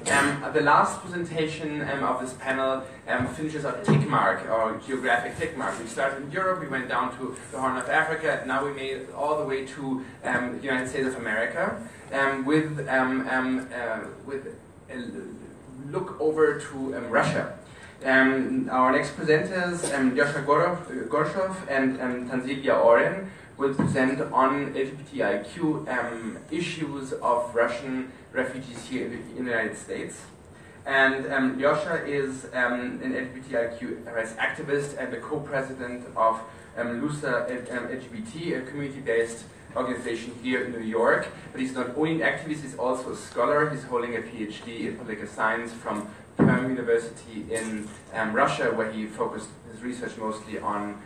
The last presentation of this panel finishes our tick mark, or geographic tick mark. We started in Europe, we went down to the Horn of Africa, and now we made it all the way to the United States of America with a look over to Russia. Our next presenters, Yosha Gorshov and Tanzila Oren, will present on LGBTIQ issues of Russian refugees here in the United States. And Yosha is an LGBTIQ rights activist and the co-president of LUSA LGBT, a community-based organization here in New York. But he's not only an activist, he's also a scholar. He's holding a PhD in political science from Perm University in Russia, where he focused his research mostly on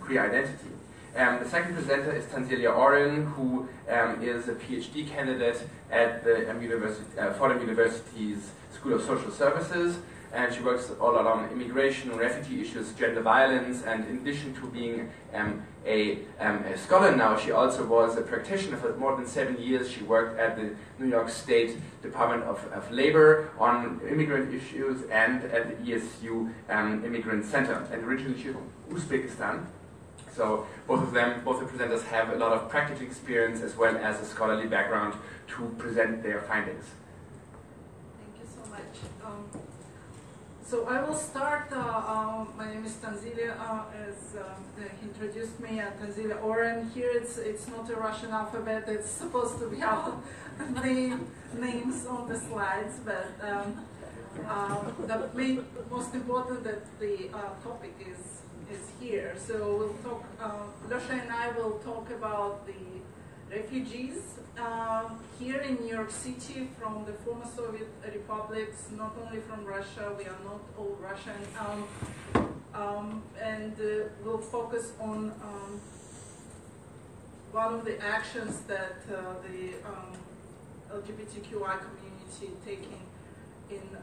queer identity. The second presenter is Tanzila Oren, who is a PhD candidate at the Fordham University's School of Social Services, and she works all around immigration, refugee issues, gender violence, and in addition to being a scholar now, she also was a practitioner for more than 7 years. She worked at the New York State Department of Labor on immigrant issues and at the ESU Immigrant Center, and originally she's from Uzbekistan. So both the presenters have a lot of practical experience as well as a scholarly background to present their findings. Thank you so much. So I will start. My name is Tanzila, as he introduced me, Tanzila Oren. Here it's not a Russian alphabet. It's supposed to be our names on the slides, but the most important that the topic is here. So we'll talk, Lasha and I will talk about the refugees here in New York City from the former Soviet republics, not only from Russia, we are not all Russian, and we'll focus on one of the actions that the LGBTQI community taking in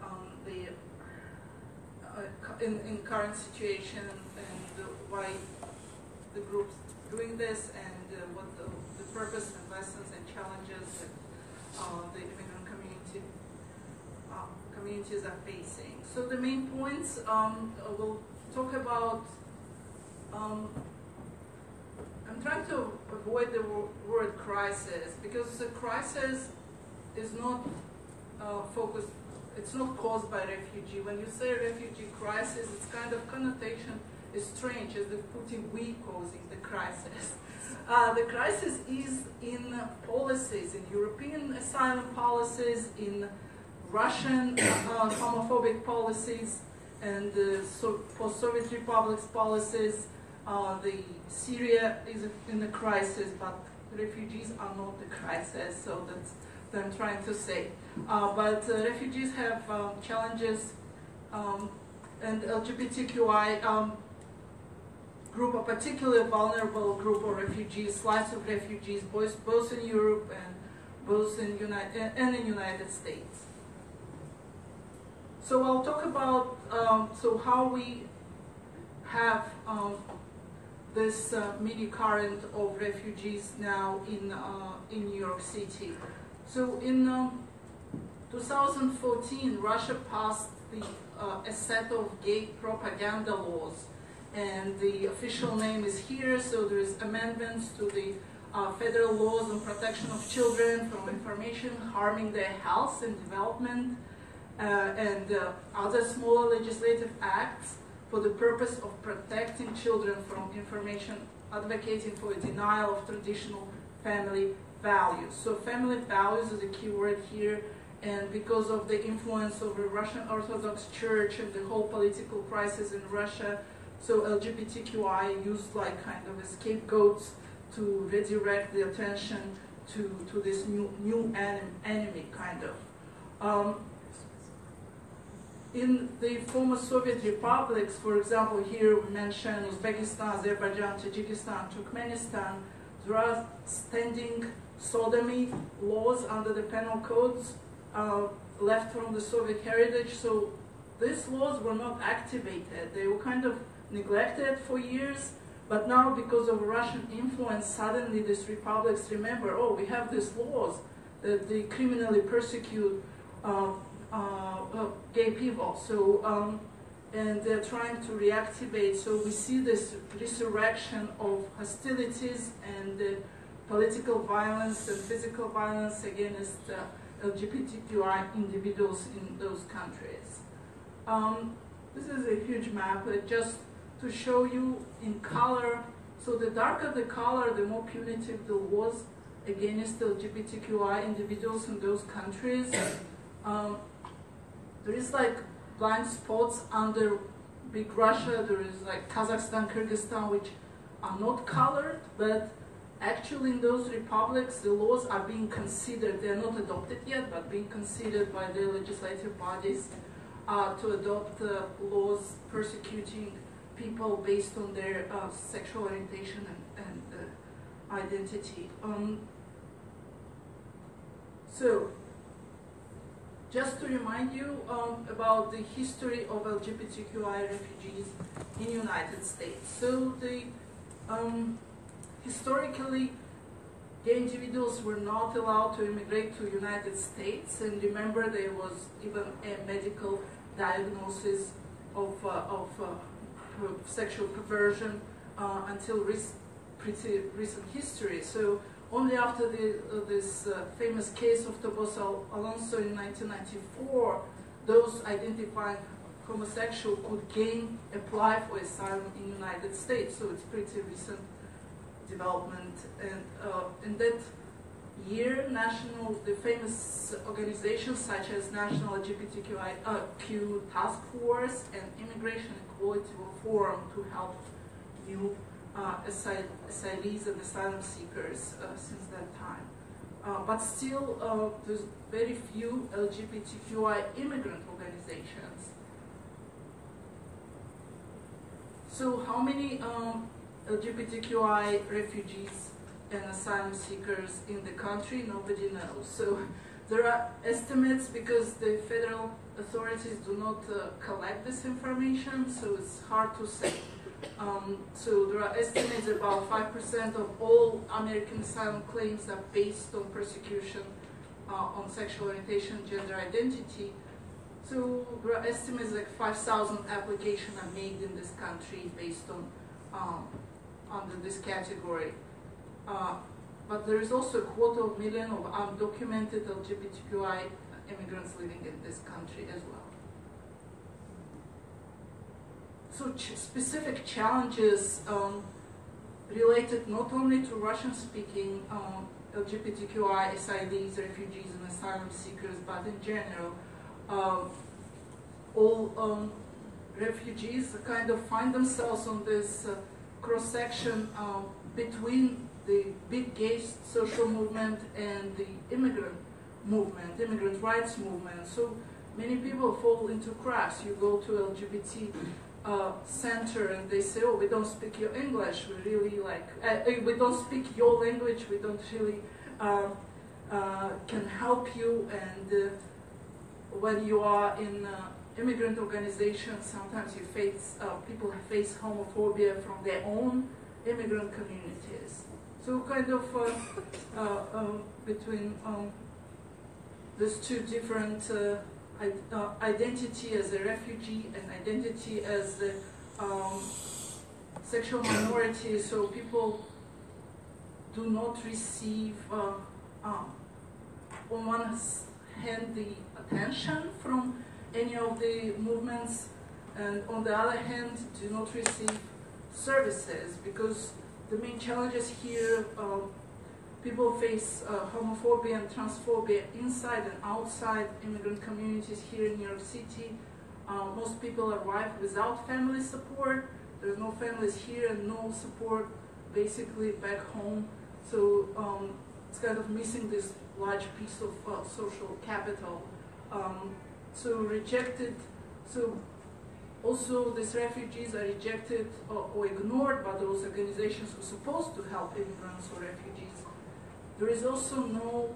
in current situation, and why the group's doing this, and what the purpose and lessons and challenges that the immigrant communities are facing. So the main points, we'll talk about, I'm trying to avoid the word crisis, because the crisis is not focused. It's not caused by refugee. When you say refugee crisis, it's kind of connotation is strange, as if putting we causing the crisis. The crisis is in policies, in European asylum policies, in Russian homophobic policies, and post-Soviet republics policies. The Syria is in a crisis, but refugees are not the crisis, so that's what I'm trying to say. But refugees have challenges, and LGBTQI group, a particularly vulnerable group of refugees, slice of refugees, both in Europe and both in in United States. So I'll talk about how we have this mini current of refugees now in New York City. So in 2014, Russia passed a set of gay propaganda laws, and the official name is here. So there is amendments to the federal laws on protection of children from information harming their health and development, and other smaller legislative acts for the purpose of protecting children from information advocating for a denial of traditional family values. So family values is a key word here, and because of the influence of the Russian Orthodox Church and the whole political crisis in Russia, so LGBTQI used like kind of a scapegoats to redirect the attention to this new enemy kind of. In the former Soviet republics, for example, here we mention Uzbekistan, Azerbaijan, Tajikistan, Turkmenistan, there are standing sodomy laws under the penal codes left from the Soviet heritage. So these laws were not activated. They were kind of neglected for years, but now because of Russian influence, suddenly these republics remember, oh, we have these laws that they criminally persecute gay people. So, and they're trying to reactivate. So we see this resurrection of hostilities and political violence and physical violence against LGBTQI individuals in those countries. This is a huge map, just to show you in color. So the darker the color, the more punitive the laws against LGBTQI individuals in those countries. There is like blind spots under Big Russia. There is like Kazakhstan, Kyrgyzstan, which are not colored, but actually in those republics the laws are being considered. They are not adopted yet, but being considered by the legislative bodies to adopt laws persecuting people based on their sexual orientation and identity. So, just to remind you about the history of LGBTQI refugees in the United States. So, historically, gay individuals were not allowed to immigrate to the United States, and remember there was even a medical diagnosis of sexual perversion until pretty recent history. So only after this famous case of Toboso Alonso in 1994, those identifying homosexual could apply for asylum in the United States. So it's pretty recent development. And in that year, the famous organizations such as National LGBTQ Task Force and Immigration Equality were formed to help new asylees and asylum seekers since that time. But still, there's very few LGBTQI immigrant organizations. So how many LGBTQI refugees and asylum seekers in the country? Nobody knows. So there are estimates because the federal authorities do not collect this information, so it's hard to say. So there are estimates about 5% of all American asylum claims are based on persecution on sexual orientation, gender identity. So there are estimates like 5,000 applications are made in this country based on under this category. But there is also 250,000 of undocumented LGBTQI immigrants living in this country as well. So specific challenges related not only to Russian-speaking LGBTQI, SIDs, refugees and asylum seekers, but in general, all refugees kind of find themselves on this cross-section between the big gay social movement and the immigrant movement, immigrant rights movement. So many people fall into cracks. You go to LGBT center and they say, oh, we don't speak your English, we really like, we don't speak your language, we don't really can help you. And when you are in immigrant organizations, sometimes you face, people face homophobia from their own immigrant communities. So kind of between these two different identity as a refugee and identity as a sexual minority, so people do not receive, on one hand, the attention from any of the movements, and on the other hand, do not receive services, because the main challenges here, people face homophobia and transphobia inside and outside immigrant communities here in New York City. Most people arrive without family support. There's no families here and no support basically back home. So it's kind of missing this large piece of social capital. So rejected, so also these refugees are rejected or ignored by those organizations who are supposed to help immigrants or refugees. There is also no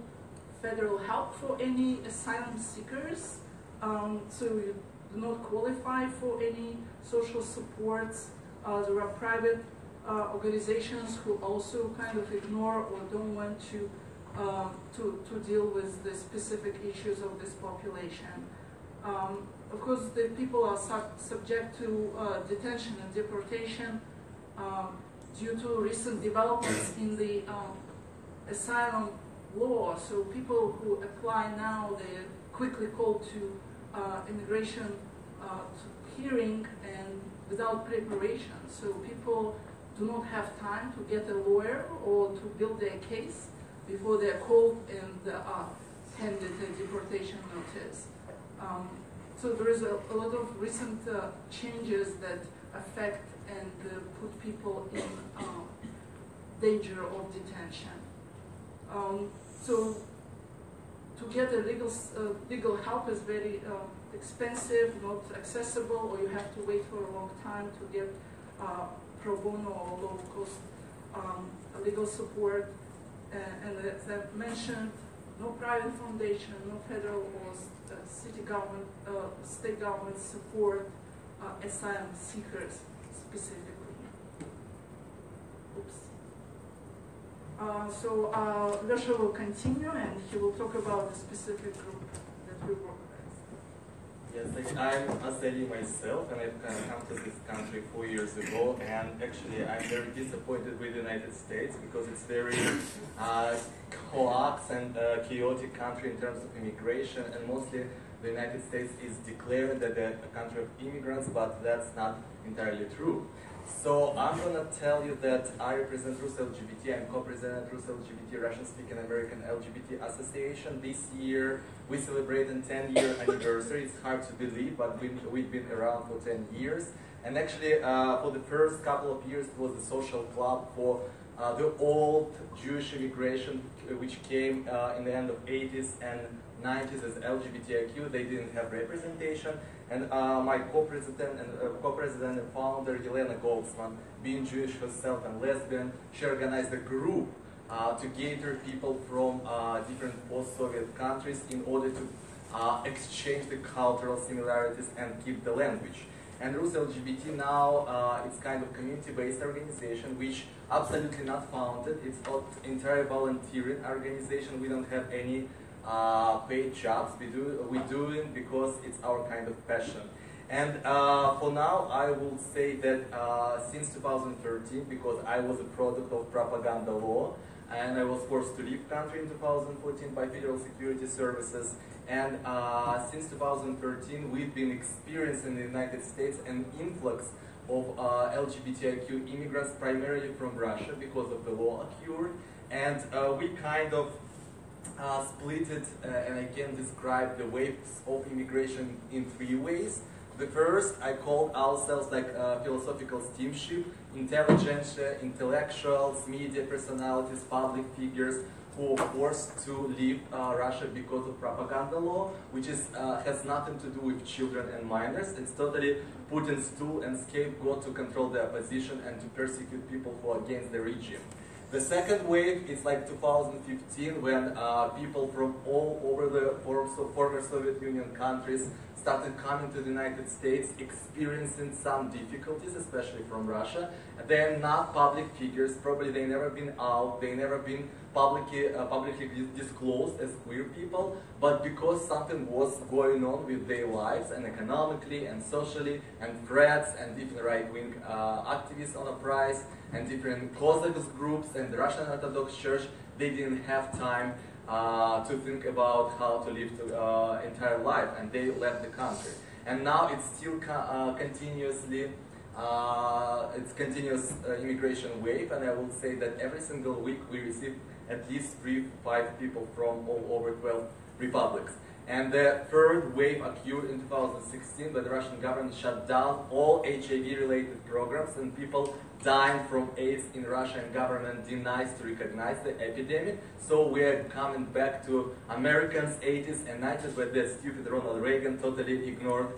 federal help for any asylum seekers, so you do not qualify for any social supports. There are private organizations who also kind of ignore or don't want to deal with the specific issues of this population. Of course, the people are subject to detention and deportation due to recent developments in the asylum law. So people who apply now, they're quickly called to immigration hearing and without preparation. So people do not have time to get a lawyer or to build their case before they're called and handed a deportation notice. So there is a lot of recent changes that affect and put people in danger of detention. So to get a legal help is very expensive, not accessible, or you have to wait for a long time to get pro bono or low-cost legal support. And as I've mentioned, no private foundation, no federal or city government, state government support asylum seekers specifically. Oops. So Leszek will continue and he will talk about the specific group that we work with. Yes, I'm Azeli myself, and I've come to this country 4 years ago, and actually I'm very disappointed with the United States because it's very coax and chaotic country in terms of immigration, and mostly the United States is declared that they're a country of immigrants, but that's not entirely true. So I'm going to tell you that I represent Rus LGBT. I'm co-president Rus LGBT, Russian-speaking American LGBT Association. This year we celebrate a 10-year anniversary. It's hard to believe, but we've been around for 10 years. And actually, for the first couple of years, it was a social club for the old Jewish immigration, which came in the end of 80s and 90s as LGBTIQ. They didn't have representation. And my co-president and founder, Elena Goldsman, being Jewish herself and lesbian, she organized a group to gather people from different post-Soviet countries in order to exchange the cultural similarities and keep the language. And Rus LGBT now, it's kind of community-based organization, which absolutely not founded. It's not entirely volunteering organization. We don't have any paid jobs. We do it because it's our kind of passion. And for now, I will say that since 2013, because I was a product of propaganda law, and I was forced to leave country in 2014 by federal security services. And since 2013, we've been experiencing in the United States an influx of LGBTIQ immigrants, primarily from Russia, because of the law occurred. And we kind of split it, and I can describe the waves of immigration in 3 ways. The first, I called ourselves like a philosophical steamship, intelligentsia, intellectuals, media personalities, public figures who were forced to leave Russia because of propaganda law, which has nothing to do with children and minors. It's totally Putin's tool and scapegoat to control the opposition and to persecute people who are against the regime. The second wave is like 2015, when people from all over the former Soviet Union countries started coming to the United States, experiencing some difficulties, especially from Russia. They're not public figures, probably they never been out, they never been publicly disclosed as queer people, but because something was going on with their lives, and economically and socially, and threats, and different right-wing activists on the rise, and different Cossacks groups and the Russian Orthodox Church, they didn't have time to think about how to live the entire life, and they left the country. And now it's still continuously, it's continuous immigration wave, and I will say that every single week we receive at least 3-5 people from all over 12 republics. And the third wave occurred in 2016, when the Russian government shut down all HIV-related programs, and people dying from AIDS in Russia, and government denies to recognize the epidemic. So we are coming back to Americans' 80s and 90s, where the stupid Ronald Reagan totally ignored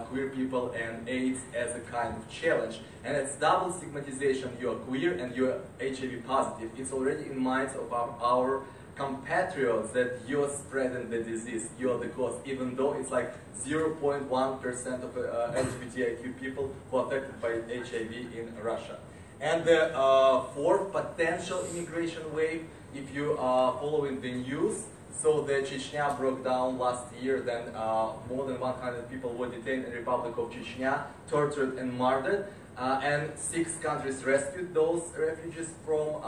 queer people and AIDS as a kind of challenge. And it's double stigmatization. You are queer and you are HIV positive. It's already in minds of our compatriots that you're spreading the disease, you're the cause, even though it's like 0.1% of LGBTIQ people who are affected by HIV in Russia. And the fourth potential immigration wave, if you are following the news, so the Chechnya broke down last year, then more than 100 people were detained in the Republic of Chechnya, tortured and murdered. And 6 countries rescued those refugees from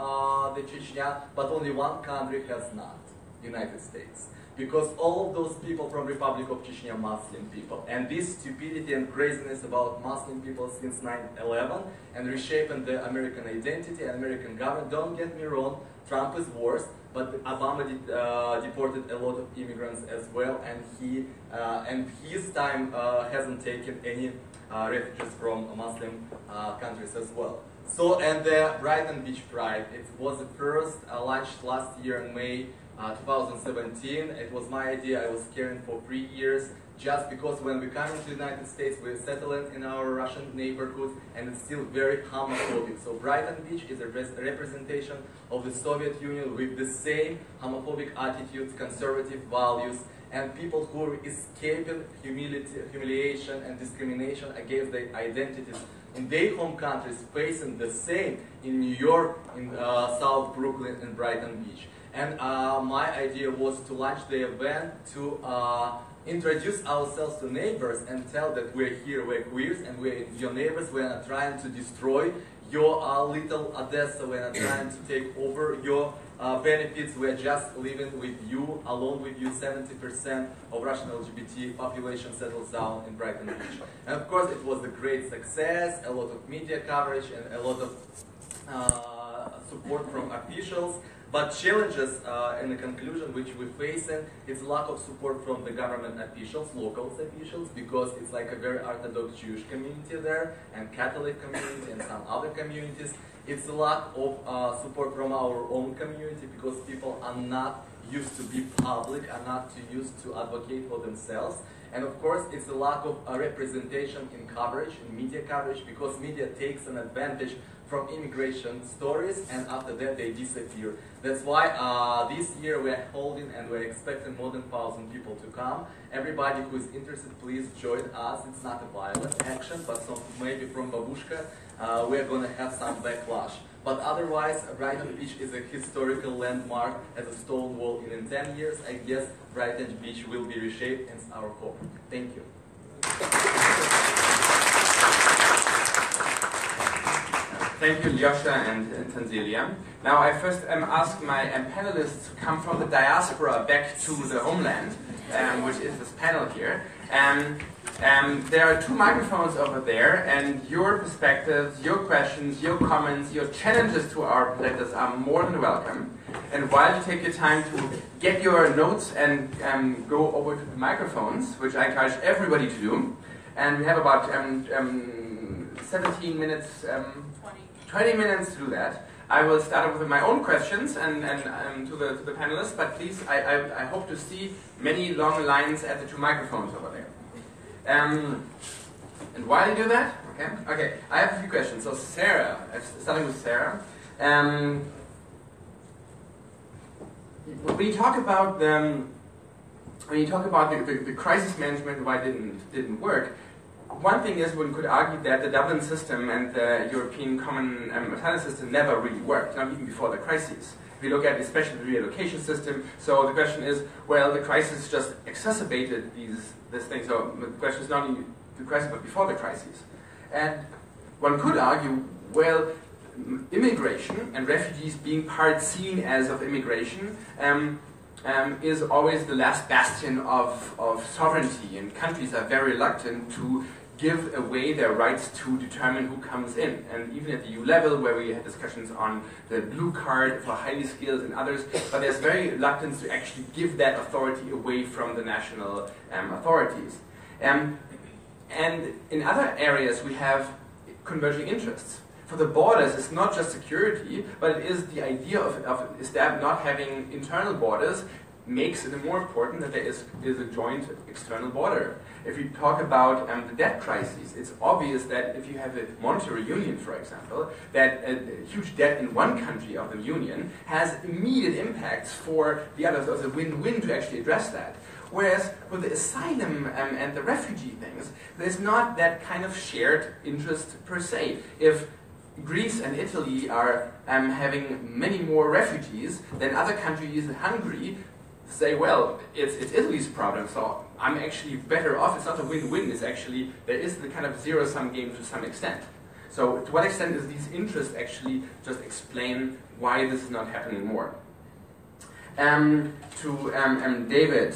the Chechnya, but only 1 country has not, United States. Because all of those people from Republic of Chechnya are Muslim people. And this stupidity and craziness about Muslim people since 9/11 and reshaping the American identity and American government, don't get me wrong, Trump is worse, but Obama deported a lot of immigrants as well, and his time hasn't taken any refugees from Muslim countries as well. So, and the Brighton Beach Pride, it was the first launched last year in May 2017. It was my idea. I was caring for 3 years, just because when we come into the United States, we're settling in our Russian neighborhood, and it's still very homophobic. So Brighton Beach is a representation of the Soviet Union with the same homophobic attitudes, conservative values, and people who are escaping humiliation and discrimination against their identities in their home countries, facing the same in New York, in South Brooklyn, and Brighton Beach. And my idea was to launch the event to introduce ourselves to neighbors and tell that we're here, we're queers, and we're your neighbors. We're not trying to destroy your little Odessa. We're not trying to take over your benefits. We're just living with you, alone with you. 70% of Russian LGBT population settles down in Brighton Beach. And of course, it was a great success, a lot of media coverage, and a lot of support from officials. But challenges in the conclusion which we're facing is lack of support from the government officials, local officials, because it's like a very Orthodox Jewish community there, and Catholic community, and some other communities. It's a lack of support from our own community, because people are not used to be public, are not used to advocate for themselves. And of course, it's a lack of representation in coverage, in media coverage, because media takes an advantage from immigration stories, and after that they disappear. That's why this year we're holding and we're expecting more than 1,000 people to come. Everybody who is interested, please join us. It's not a violent action, but maybe from Babushka we're going to have some backlash. But otherwise, Brighton Beach is a historical landmark as a stone wall, and in 10 years, I guess Brighton Beach will be reshaped, and it's our hope. Thank you. Thank you, Lyosha and Tanzila. Now I first ask my panelists to come from the diaspora back to the homeland, which is this panel here. There are 2 microphones over there, and your perspectives, your questions, your comments, your challenges to our presenters are more than welcome. And while you take your time to get your notes and go over to the microphones, which I encourage everybody to do, and we have about 17 minutes, 20 minutes to do that. I will start with my own questions and to the panelists, but please, I hope to see many long lines at the 2 microphones over there. And while you do that, okay, I have a few questions. So Sarah, starting with Sarah, when you talk about the crisis management, why it didn't work. One thing is one could argue that the Dublin system and the European Common Asylum system never really worked, not even before the crisis. If you look at especially the reallocation system, so the question is, well, the crisis just exacerbated this thing. So the question is not only the crisis, but before the crisis. And one could argue, well, immigration and refugees being seen as of immigration is always the last bastion of sovereignty, and countries are very reluctant to give away their rights to determine who comes in. And even at the EU level, where we had discussions on the blue card for highly skilled and others, but there's very reluctance to actually give that authority away from the national authorities. And in other areas, we have converging interests. For the borders, it's not just security, but it is the idea of not having internal borders makes it more important that there is a joint external border. If you talk about the debt crisis, it's obvious that if you have a monetary union, for example, that a huge debt in one country of the union has immediate impacts for the others. So it's a win-win to actually address that. Whereas with the asylum and the refugee things, there's not that kind of shared interest per se. If Greece and Italy are having many more refugees than other countries in Hungary, say, well, it's Italy's problem, so I'm actually better off. It's not a win-win, it's actually, there is the kind of zero-sum game to some extent. So to what extent is these interests actually just explain why this is not happening more? To David,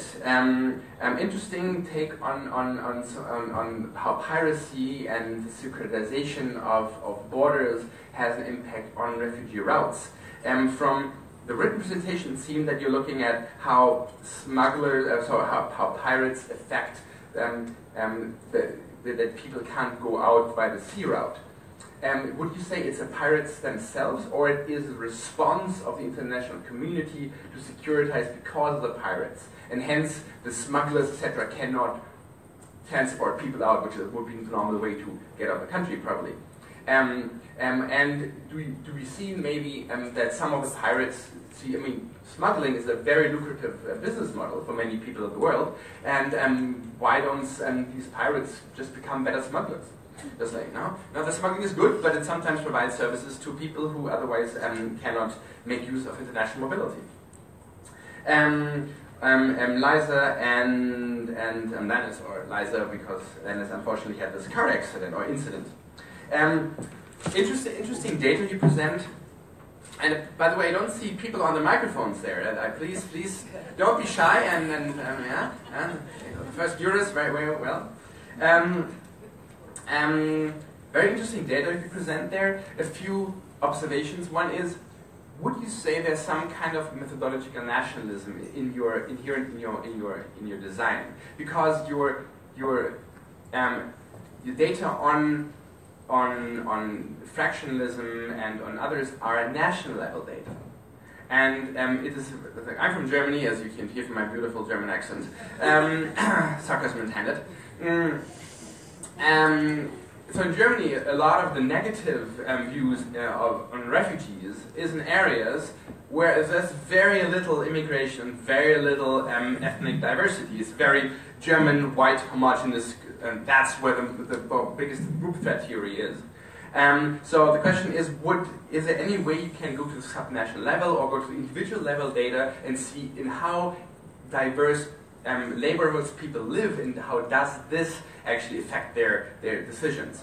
interesting take on how piracy and the securitization of borders has an impact on refugee routes. From the written presentation, it seemed that you're looking at how smugglers, how pirates affect that people can't go out by the sea route. Would you say it's the pirates themselves, or it is a response of the international community to securitize because of the pirates, and hence the smugglers, etc., cannot transport people out, which would be the normal way to get out of the country, probably. And do we see maybe that some of the pirates see? I mean, smuggling is a very lucrative business model for many people in the world, and why don't these pirates just become better smugglers? Just like now the smuggling is good, but it sometimes provides services to people who otherwise cannot make use of international mobility. Liza and Lennis, or Liza because Lennis unfortunately had this car accident or incident. Interesting data you present. And by the way, I don't see people on the microphones there. Please don't be shy and first jurors, very well. Very interesting data you present there. A few observations. One is, would you say there's some kind of methodological nationalism inherent in your design? Because your data on fractionalism and on others are national level data. And it is, I'm from Germany, as you can hear from my beautiful German accent. Sarcasm intended. So in Germany, a lot of the negative views on refugees is in areas where there's very little immigration, very little ethnic diversity. It's very German, white, homogeneous, and that's where the biggest group threat theory is. So the question is there any way you can go to the subnational level or go to the individual level data and see in how diverse neighborhoods people live, and how does this actually affect their decisions?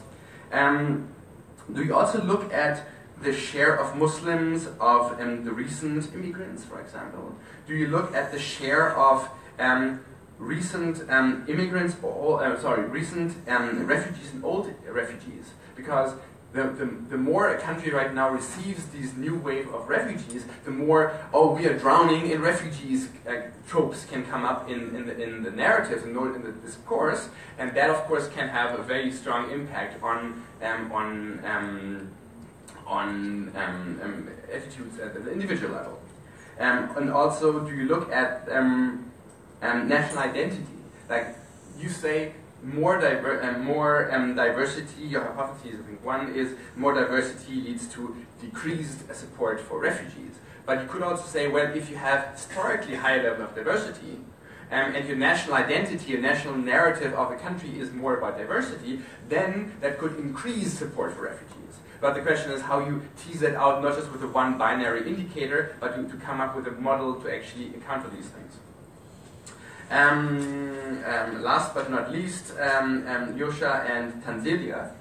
Do you also look at the share of Muslims of the recent immigrants, for example? Do you look at the share of recent immigrants, or recent refugees and old refugees? Because the more a country right now receives these new wave of refugees, the more, oh, we are drowning in refugees tropes can come up in the narratives and in the discourse, and that of course can have a very strong impact on attitudes at the individual level. And also, do you look at national identity? Like you say, more diversity, your hypothesis, I think one is more diversity leads to decreased support for refugees. But you could also say, well, if you have historically higher level of diversity, and your national identity, your national narrative of a country is more about diversity, then that could increase support for refugees. But the question is how you tease that out, not just with a one binary indicator, but to come up with a model to actually account for these things. Last but not least, Yosha and Tanzila,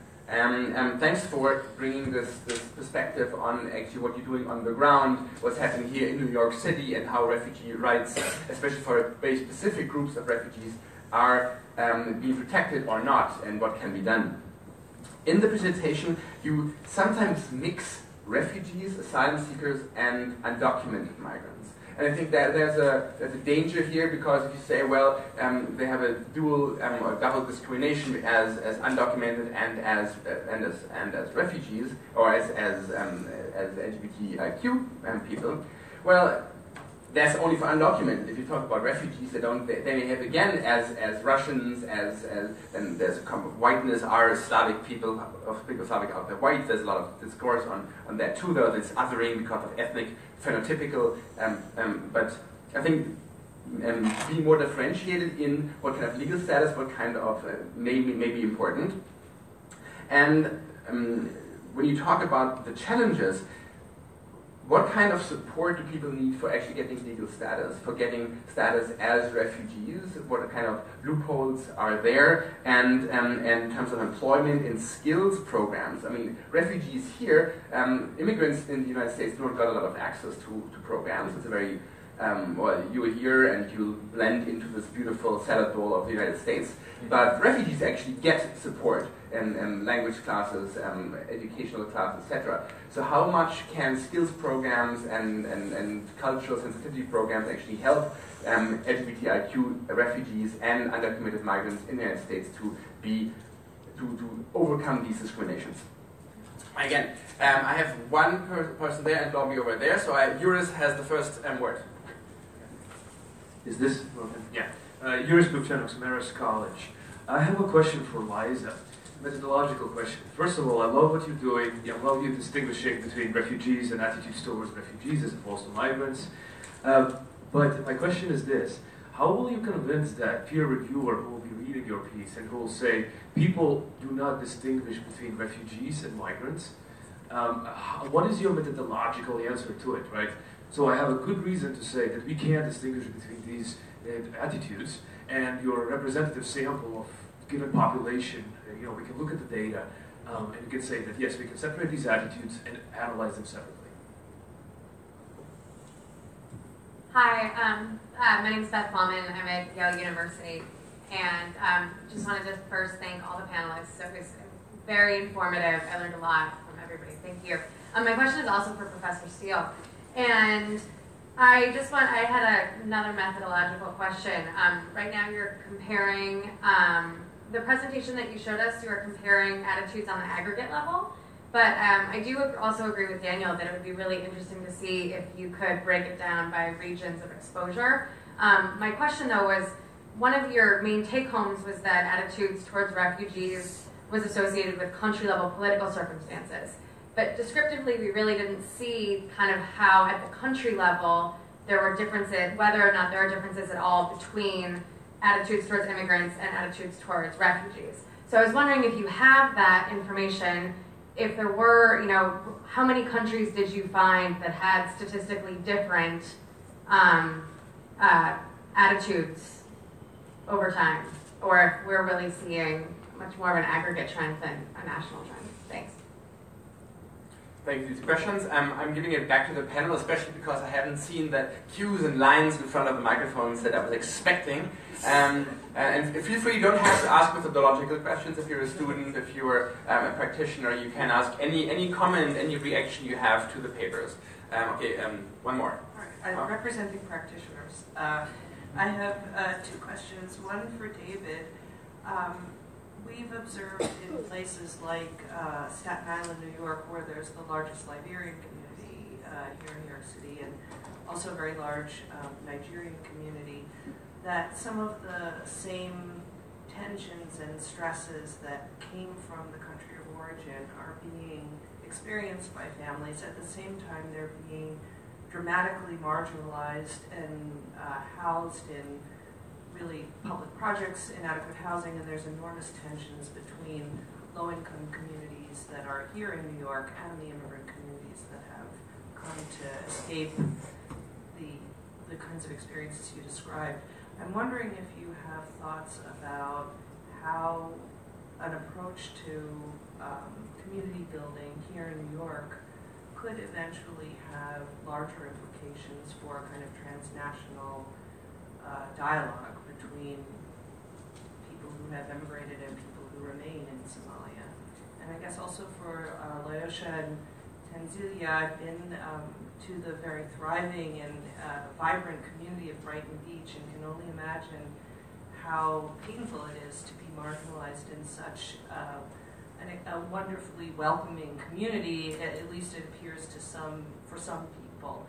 thanks for bringing this perspective on actually what you're doing on the ground, what's happening here in New York City, and how refugee rights, especially for very specific groups of refugees, are being protected or not, and what can be done. In the presentation, you sometimes mix refugees, asylum seekers, and undocumented migrants. And I think that there's a danger here, because if you say, well, they have a dual or double discrimination as undocumented and as refugees, or as LGBTIQ people, well, that's only for undocumented. If you talk about refugees, they may have again as Russians, and there's a whiteness are Slavic people of Slavic out there white. There's a lot of discourse on that too, though it's othering because of ethnic phenotypical. But I think being more differentiated in what kind of legal status, what kind of may be important. And when you talk about the challenges, what kind of support do people need for actually getting legal status, for getting status as refugees? What kind of loopholes are there? And in terms of employment and skills programs, I mean, refugees here, immigrants in the United States don't got a lot of access to programs. It's a very, well, you're here and you blend into this beautiful salad bowl of the United States. But refugees actually get support in language classes, educational classes, etc. So how much can skills programs and cultural sensitivity programs actually help LGBTIQ refugees and undocumented migrants in the United States to overcome these discriminations? Again, I have one person there and Lobby over there, so Juris has the first word. Is this? Yeah. Juris Bukchanovs, Marist College. I have a question for Liza, methodological question. First of all, I love what you're doing. I love you distinguishing between refugees and attitudes towards refugees as opposed to migrants. But my question is this. How will you convince that peer reviewer who will be reading your piece and who will say, people do not distinguish between refugees and migrants? What is your methodological answer to it, right? So I have a good reason to say that we can't distinguish between these attitudes, and your representative sample of given population, we can look at the data, and we can say that yes, we can separate these attitudes and analyze them separately. Hi, my name is Beth Plowman. I'm at Yale University, and just wanted to first thank all the panelists. So it was very informative. I learned a lot from everybody. Thank you. My question is also for Professor Steele, and I had another methodological question. Right now you're comparing, the presentation that you showed us, you are comparing attitudes on the aggregate level, but I do also agree with Daniel that it would be really interesting to see if you could break it down by regions of exposure. My question though was, one of your main take-homes was that attitudes towards refugees was associated with country-level political circumstances. But descriptively, we really didn't see kind of how at the country level there were differences, whether or not there are differences at all between attitudes towards immigrants and attitudes towards refugees. So I was wondering if you have that information, if there were, how many countries did you find that had statistically different attitudes over time? Or if we're really seeing much more of an aggregate trend than a national trend? Thanks. Thank you for these questions. I'm giving it back to the panel, especially because I haven't seen the queues and lines in front of the microphones that I was expecting. And feel free, you don't have to ask methodological questions if you're a student, if you're a practitioner, you can ask any comment, any reaction you have to the papers. One more. All right. I'm representing practitioners. I have two questions. One for David. We've observed in places like Staten Island, New York, where there's the largest Liberian community here in New York City, and also a very large Nigerian community, that some of the same tensions and stresses that came from the country of origin are being experienced by families. At the same time, they're being dramatically marginalized and housed in really public projects, inadequate housing, and there's enormous tensions between low-income communities that are here in New York and the immigrant communities that have come to escape the kinds of experiences you described. I'm wondering if you have thoughts about how an approach to community building here in New York could eventually have larger implications for a kind of transnational dialogue between people who have emigrated and people who remain in Somalia. And I guess also for Lyosha and Tanzila, I've been to the very thriving and vibrant community of Brighton Beach, and can only imagine how painful it is to be marginalized in such a wonderfully welcoming community, at least it appears to for some people.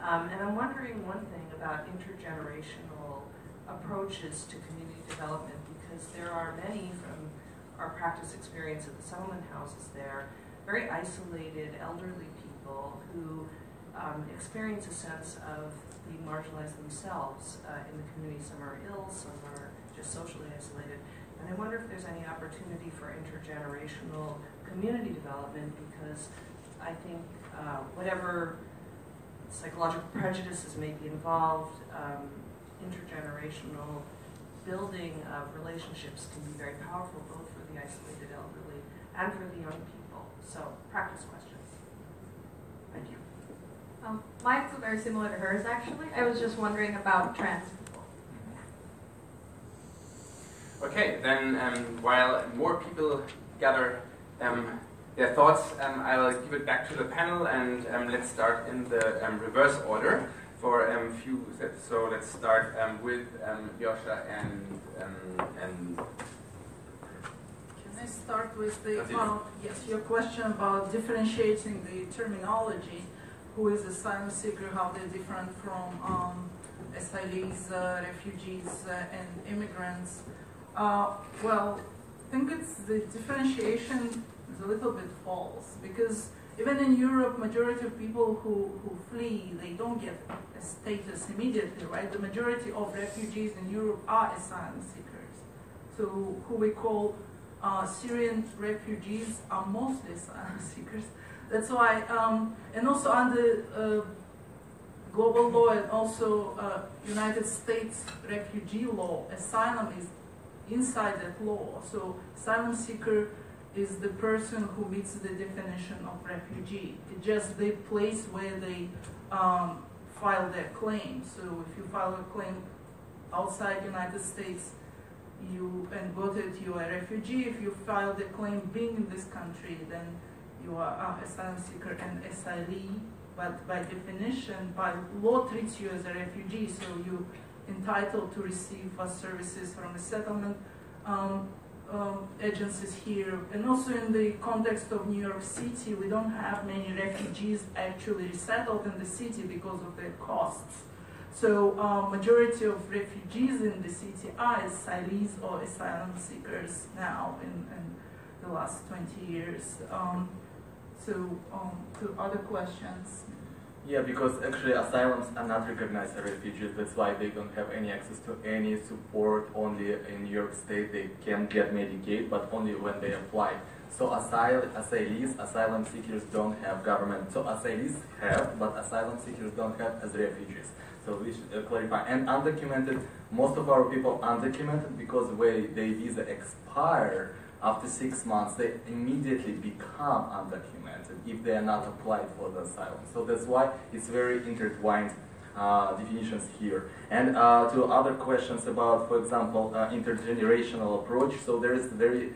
And I'm wondering one thing about intergenerational approaches to community development, because there are many from our practice experience at the settlement houses there, very isolated elderly people who experience a sense of being marginalized themselves in the community. Some are ill, some are just socially isolated. And I wonder if there's any opportunity for intergenerational community development, because I think whatever psychological prejudices may be involved, intergenerational building of relationships can be very powerful, both for the isolated elderly and for the young people. So, practice questions. Thank you. Mine's very similar to hers, actually. I was just wondering about trans people. Okay, then while more people gather their thoughts, I'll give it back to the panel, and let's start in the reverse order for a few sets. So let's start with Yosha and Can I start with the yes, your question about differentiating the terminology? Who is asylum seeker? How they're different from asylees, refugees, and immigrants? Well, I think it's the differentiation is a little bit false, because even in Europe, majority of people who flee, they don't get a status immediately, right? The majority of refugees in Europe are asylum seekers. So who we call Syrian refugees are mostly asylum seekers. That's why, and also under global law and also United States refugee law, asylum is inside that law. So asylum seeker is the person who meets the definition of refugee. It's just the place where they file their claim. So if you file a claim outside United States, and got it, you are a refugee. If you file the claim being in this country, then you are asylum seeker and asylee. But by definition, by law treats you as a refugee, so you're entitled to receive services from the settlement agencies here. And also in the context of New York City, we don't have many refugees actually resettled in the city because of their costs. So majority of refugees in the city are asylees or asylum seekers now in the last 20 years. To other questions. Yeah, because actually asylums are not recognized as refugees. That's why they don't have any access to any support. Only in New York State they can get Medicaid, but only when they apply. So asylees, asylum seekers don't have government. So asylees have, but asylum seekers don't have as refugees. So we should clarify. And undocumented, most of our people undocumented because when their visa expire, after 6 months, they immediately become undocumented if they are not applied for the asylum. So that's why it's very intertwined definitions here. And to other questions about, for example, intergenerational approach, so there is very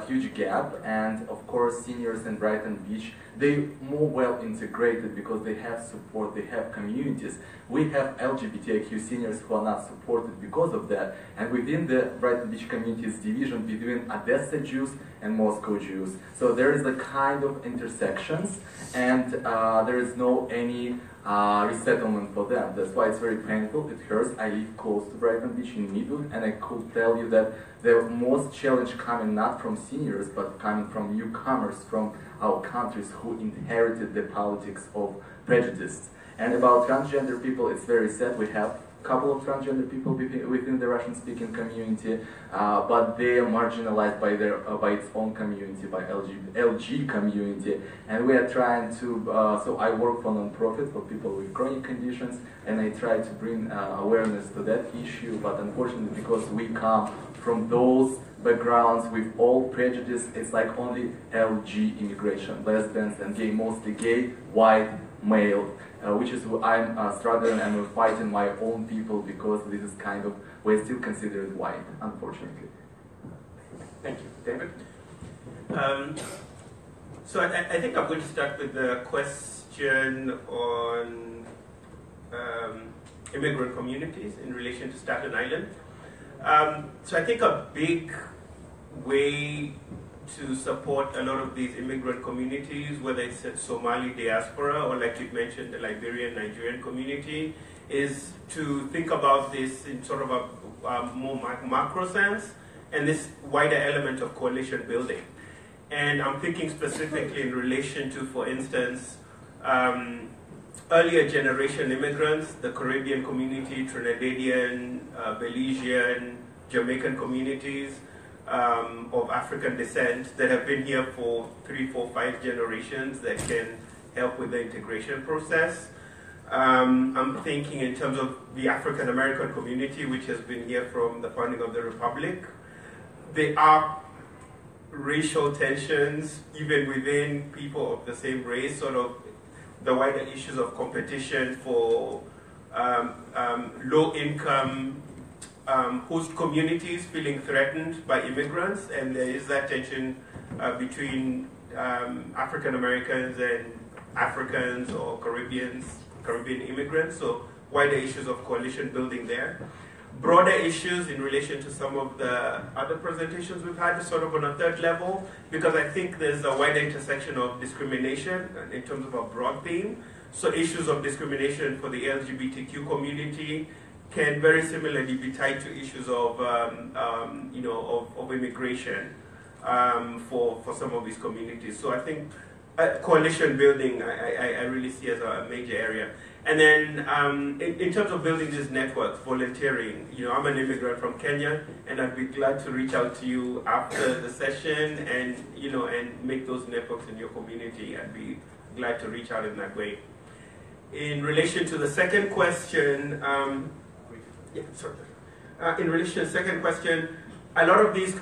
huge gap, and of course seniors in Brighton Beach, they more well integrated because they have support, they have communities. We have LGBTIQ seniors who are not supported because of that, and within the Brighton Beach community is division between Odessa Jews and Moscow Jews. So there is a kind of intersections, and there is no any resettlement for them. That's why it's very painful, it hurts. I live close to Brighton Beach in Midwood, and I could tell you that the most challenge coming not from seniors, but coming from newcomers from our countries who inherited the politics of prejudice. And about transgender people, it's very sad. We have a couple of transgender people within the Russian-speaking community, but they are marginalized by its own community, by LG community. And we are trying to, so I work for non-profit for people with chronic conditions, and I try to bring awareness to that issue, but unfortunately, because we come from those backgrounds with all prejudice, it's like only LG immigration, lesbians and gay, mostly gay, white, male, which is what I'm struggling and we're fighting my own people because this is kind of, we're still considered white, unfortunately. Thank you. David? So I think I'm going to start with the question on immigrant communities in relation to Staten Island. So I think a big way to support a lot of these immigrant communities, whether it's a Somali diaspora or, like you mentioned, the Liberian, Nigerian community, is to think about this in sort of a more macro sense and this wider element of coalition building. And I'm thinking specifically in relation to, for instance, earlier generation immigrants, the Caribbean community, Trinidadian, Belizean, Jamaican communities of African descent that have been here for 3, 4, 5 generations that can help with the integration process. I'm thinking in terms of the African American community, which has been here from the founding of the Republic. There are racial tensions even within people of the same race, sort of the wider issues of competition for low-income host communities feeling threatened by immigrants, and there is that tension between African Americans and Africans or Caribbean immigrants, so wider issues of coalition building there. Broader issues in relation to some of the other presentations we've had, sort of on a third level, because I think there's a wider intersection of discrimination in terms of a broad theme. So issues of discrimination for the LGBTQ community can very similarly be tied to issues of, of immigration for some of these communities. So I think coalition building, I really see as a major area. And then in terms of building these networks, volunteering, I'm an immigrant from Kenya, and I'd be glad to reach out to you after the session and, and make those networks in your community. I'd be glad to reach out in that way. In relation to the second question, in relation to the second question, a lot of these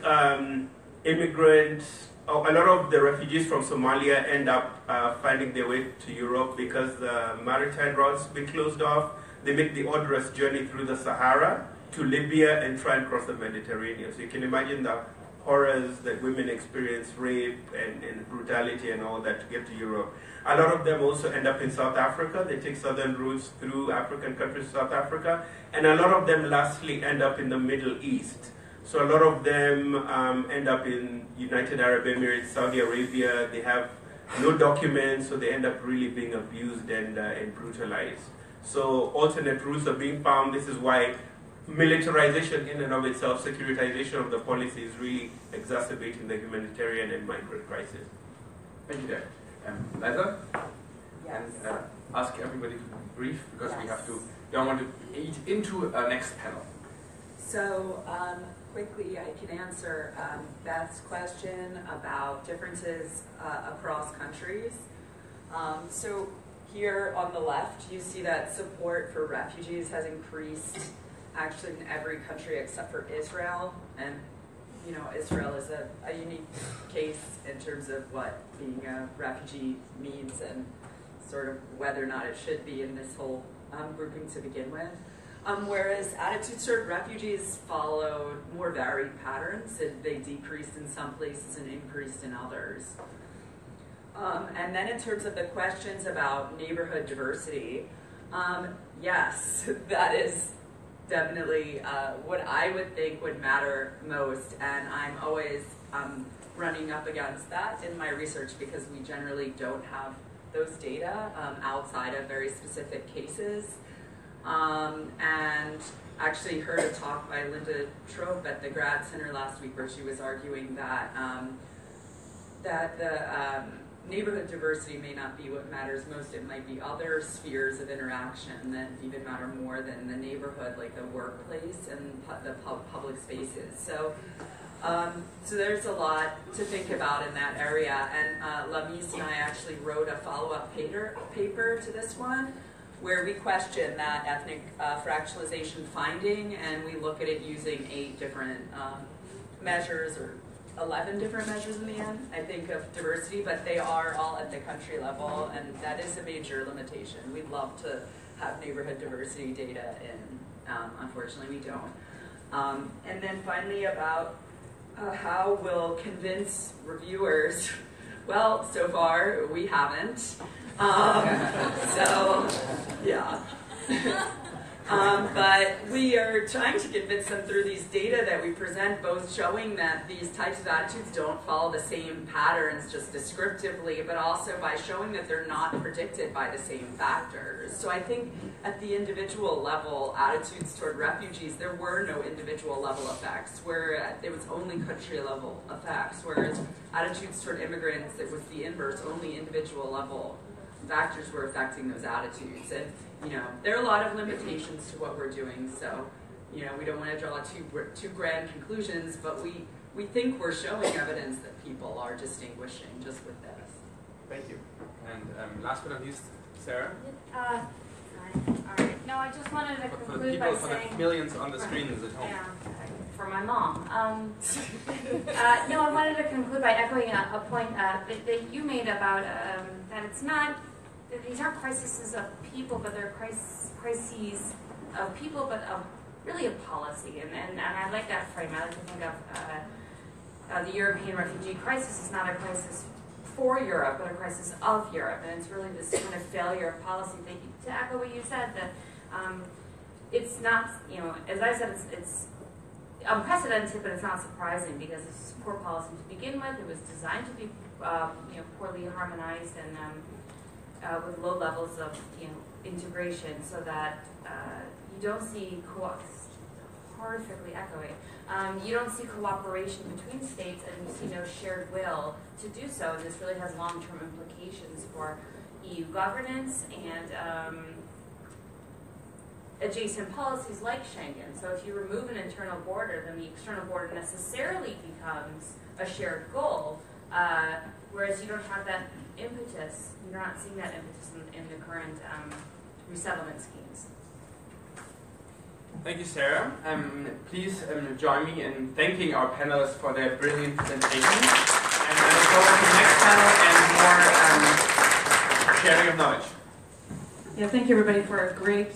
immigrants, a lot of the refugees from Somalia end up finding their way to Europe because the maritime routes be closed off. They make the arduous journey through the Sahara to Libya and try and cross the Mediterranean. So you can imagine the horrors that women experience, rape and brutality and all that to get to Europe. A lot of them also end up in South Africa. They take southern routes through African countries to South Africa. And a lot of them lastly end up in the Middle East. So a lot of them end up in United Arab Emirates, Saudi Arabia. They have no documents, so they end up really being abused and brutalized. So alternate routes are being found. This is why militarization in and of itself, securitization of the policy is really exacerbating the humanitarian and migrant crisis. Thank you, Dave. Liza? Yes. And ask everybody to be brief because we Yes. have to, don't want to eat into our next panel. So quickly I can answer Beth's question about differences across countries. So here on the left, you see that support for refugees has increased actually in every country except for Israel. And Israel is a unique case in terms of what being a refugee means and sort of whether or not it should be in this whole grouping to begin with. Whereas attitudes toward refugees followed more varied patterns. They decreased in some places and increased in others. And then in terms of the questions about neighborhood diversity, yes, that is definitely what I would think would matter most, and I'm always running up against that in my research because we generally don't have those data outside of very specific cases. And actually heard a talk by Linda Trope at the Grad Center last week where she was arguing that that the neighborhood diversity may not be what matters most. It might be other spheres of interaction that even matter more than the neighborhood, like the workplace and the public spaces. So there's a lot to think about in that area. And Lamise and I actually wrote a follow-up paper to this one, where we question that ethnic fractalization finding, and we look at it using 8 different measures, or 11 different measures in the end, I think, of diversity, but they are all at the country level, and that is a major limitation. We'd love to have neighborhood diversity data, and unfortunately we don't. And then finally about how we'll convince reviewers. Well, so far we haven't. So, yeah. But we are trying to convince them through these data that we present, both showing that these types of attitudes don't follow the same patterns just descriptively, but also by showing that they're not predicted by the same factors. So I think at the individual level, attitudes toward refugees, there were no individual level effects, where it was only country level effects, whereas attitudes toward immigrants, it was the inverse, only individual level factors were affecting those attitudes. And there are a lot of limitations to what we're doing, so we don't want to draw too grand conclusions, but we think we're showing evidence that people are distinguishing just with this. Thank you. And last but not least, Sarah? All right. No, I just wanted to conclude by saying... For the millions on the screens at home. Yeah, for my mom. No, I wanted to conclude by echoing a point that you made about that it's not... These aren't crises of people, but they're crises of people, but really of policy. And I like that frame. I like to think of the European refugee crisis is not a crisis for Europe, but a crisis of Europe. And it's really this kind of failure of policy. To echo what you said, that it's not, as I said, it's unprecedented, but it's not surprising because it's poor policy to begin with. It was designed to be, poorly harmonized and with low levels of integration, so that you don't see horrifically echoing. You don't see cooperation between states, and you see no shared will to do so. And this really has long-term implications for EU governance and adjacent policies like Schengen. So if you remove an internal border, then the external border necessarily becomes a shared goal, whereas you don't have that impetus. You're not seeing that impetus in the current resettlement schemes. Thank you, Sarah. Please join me in thanking our panelists for their brilliant presentations. And I look forward to the next panel and more sharing of knowledge. Yeah, thank you everybody for a great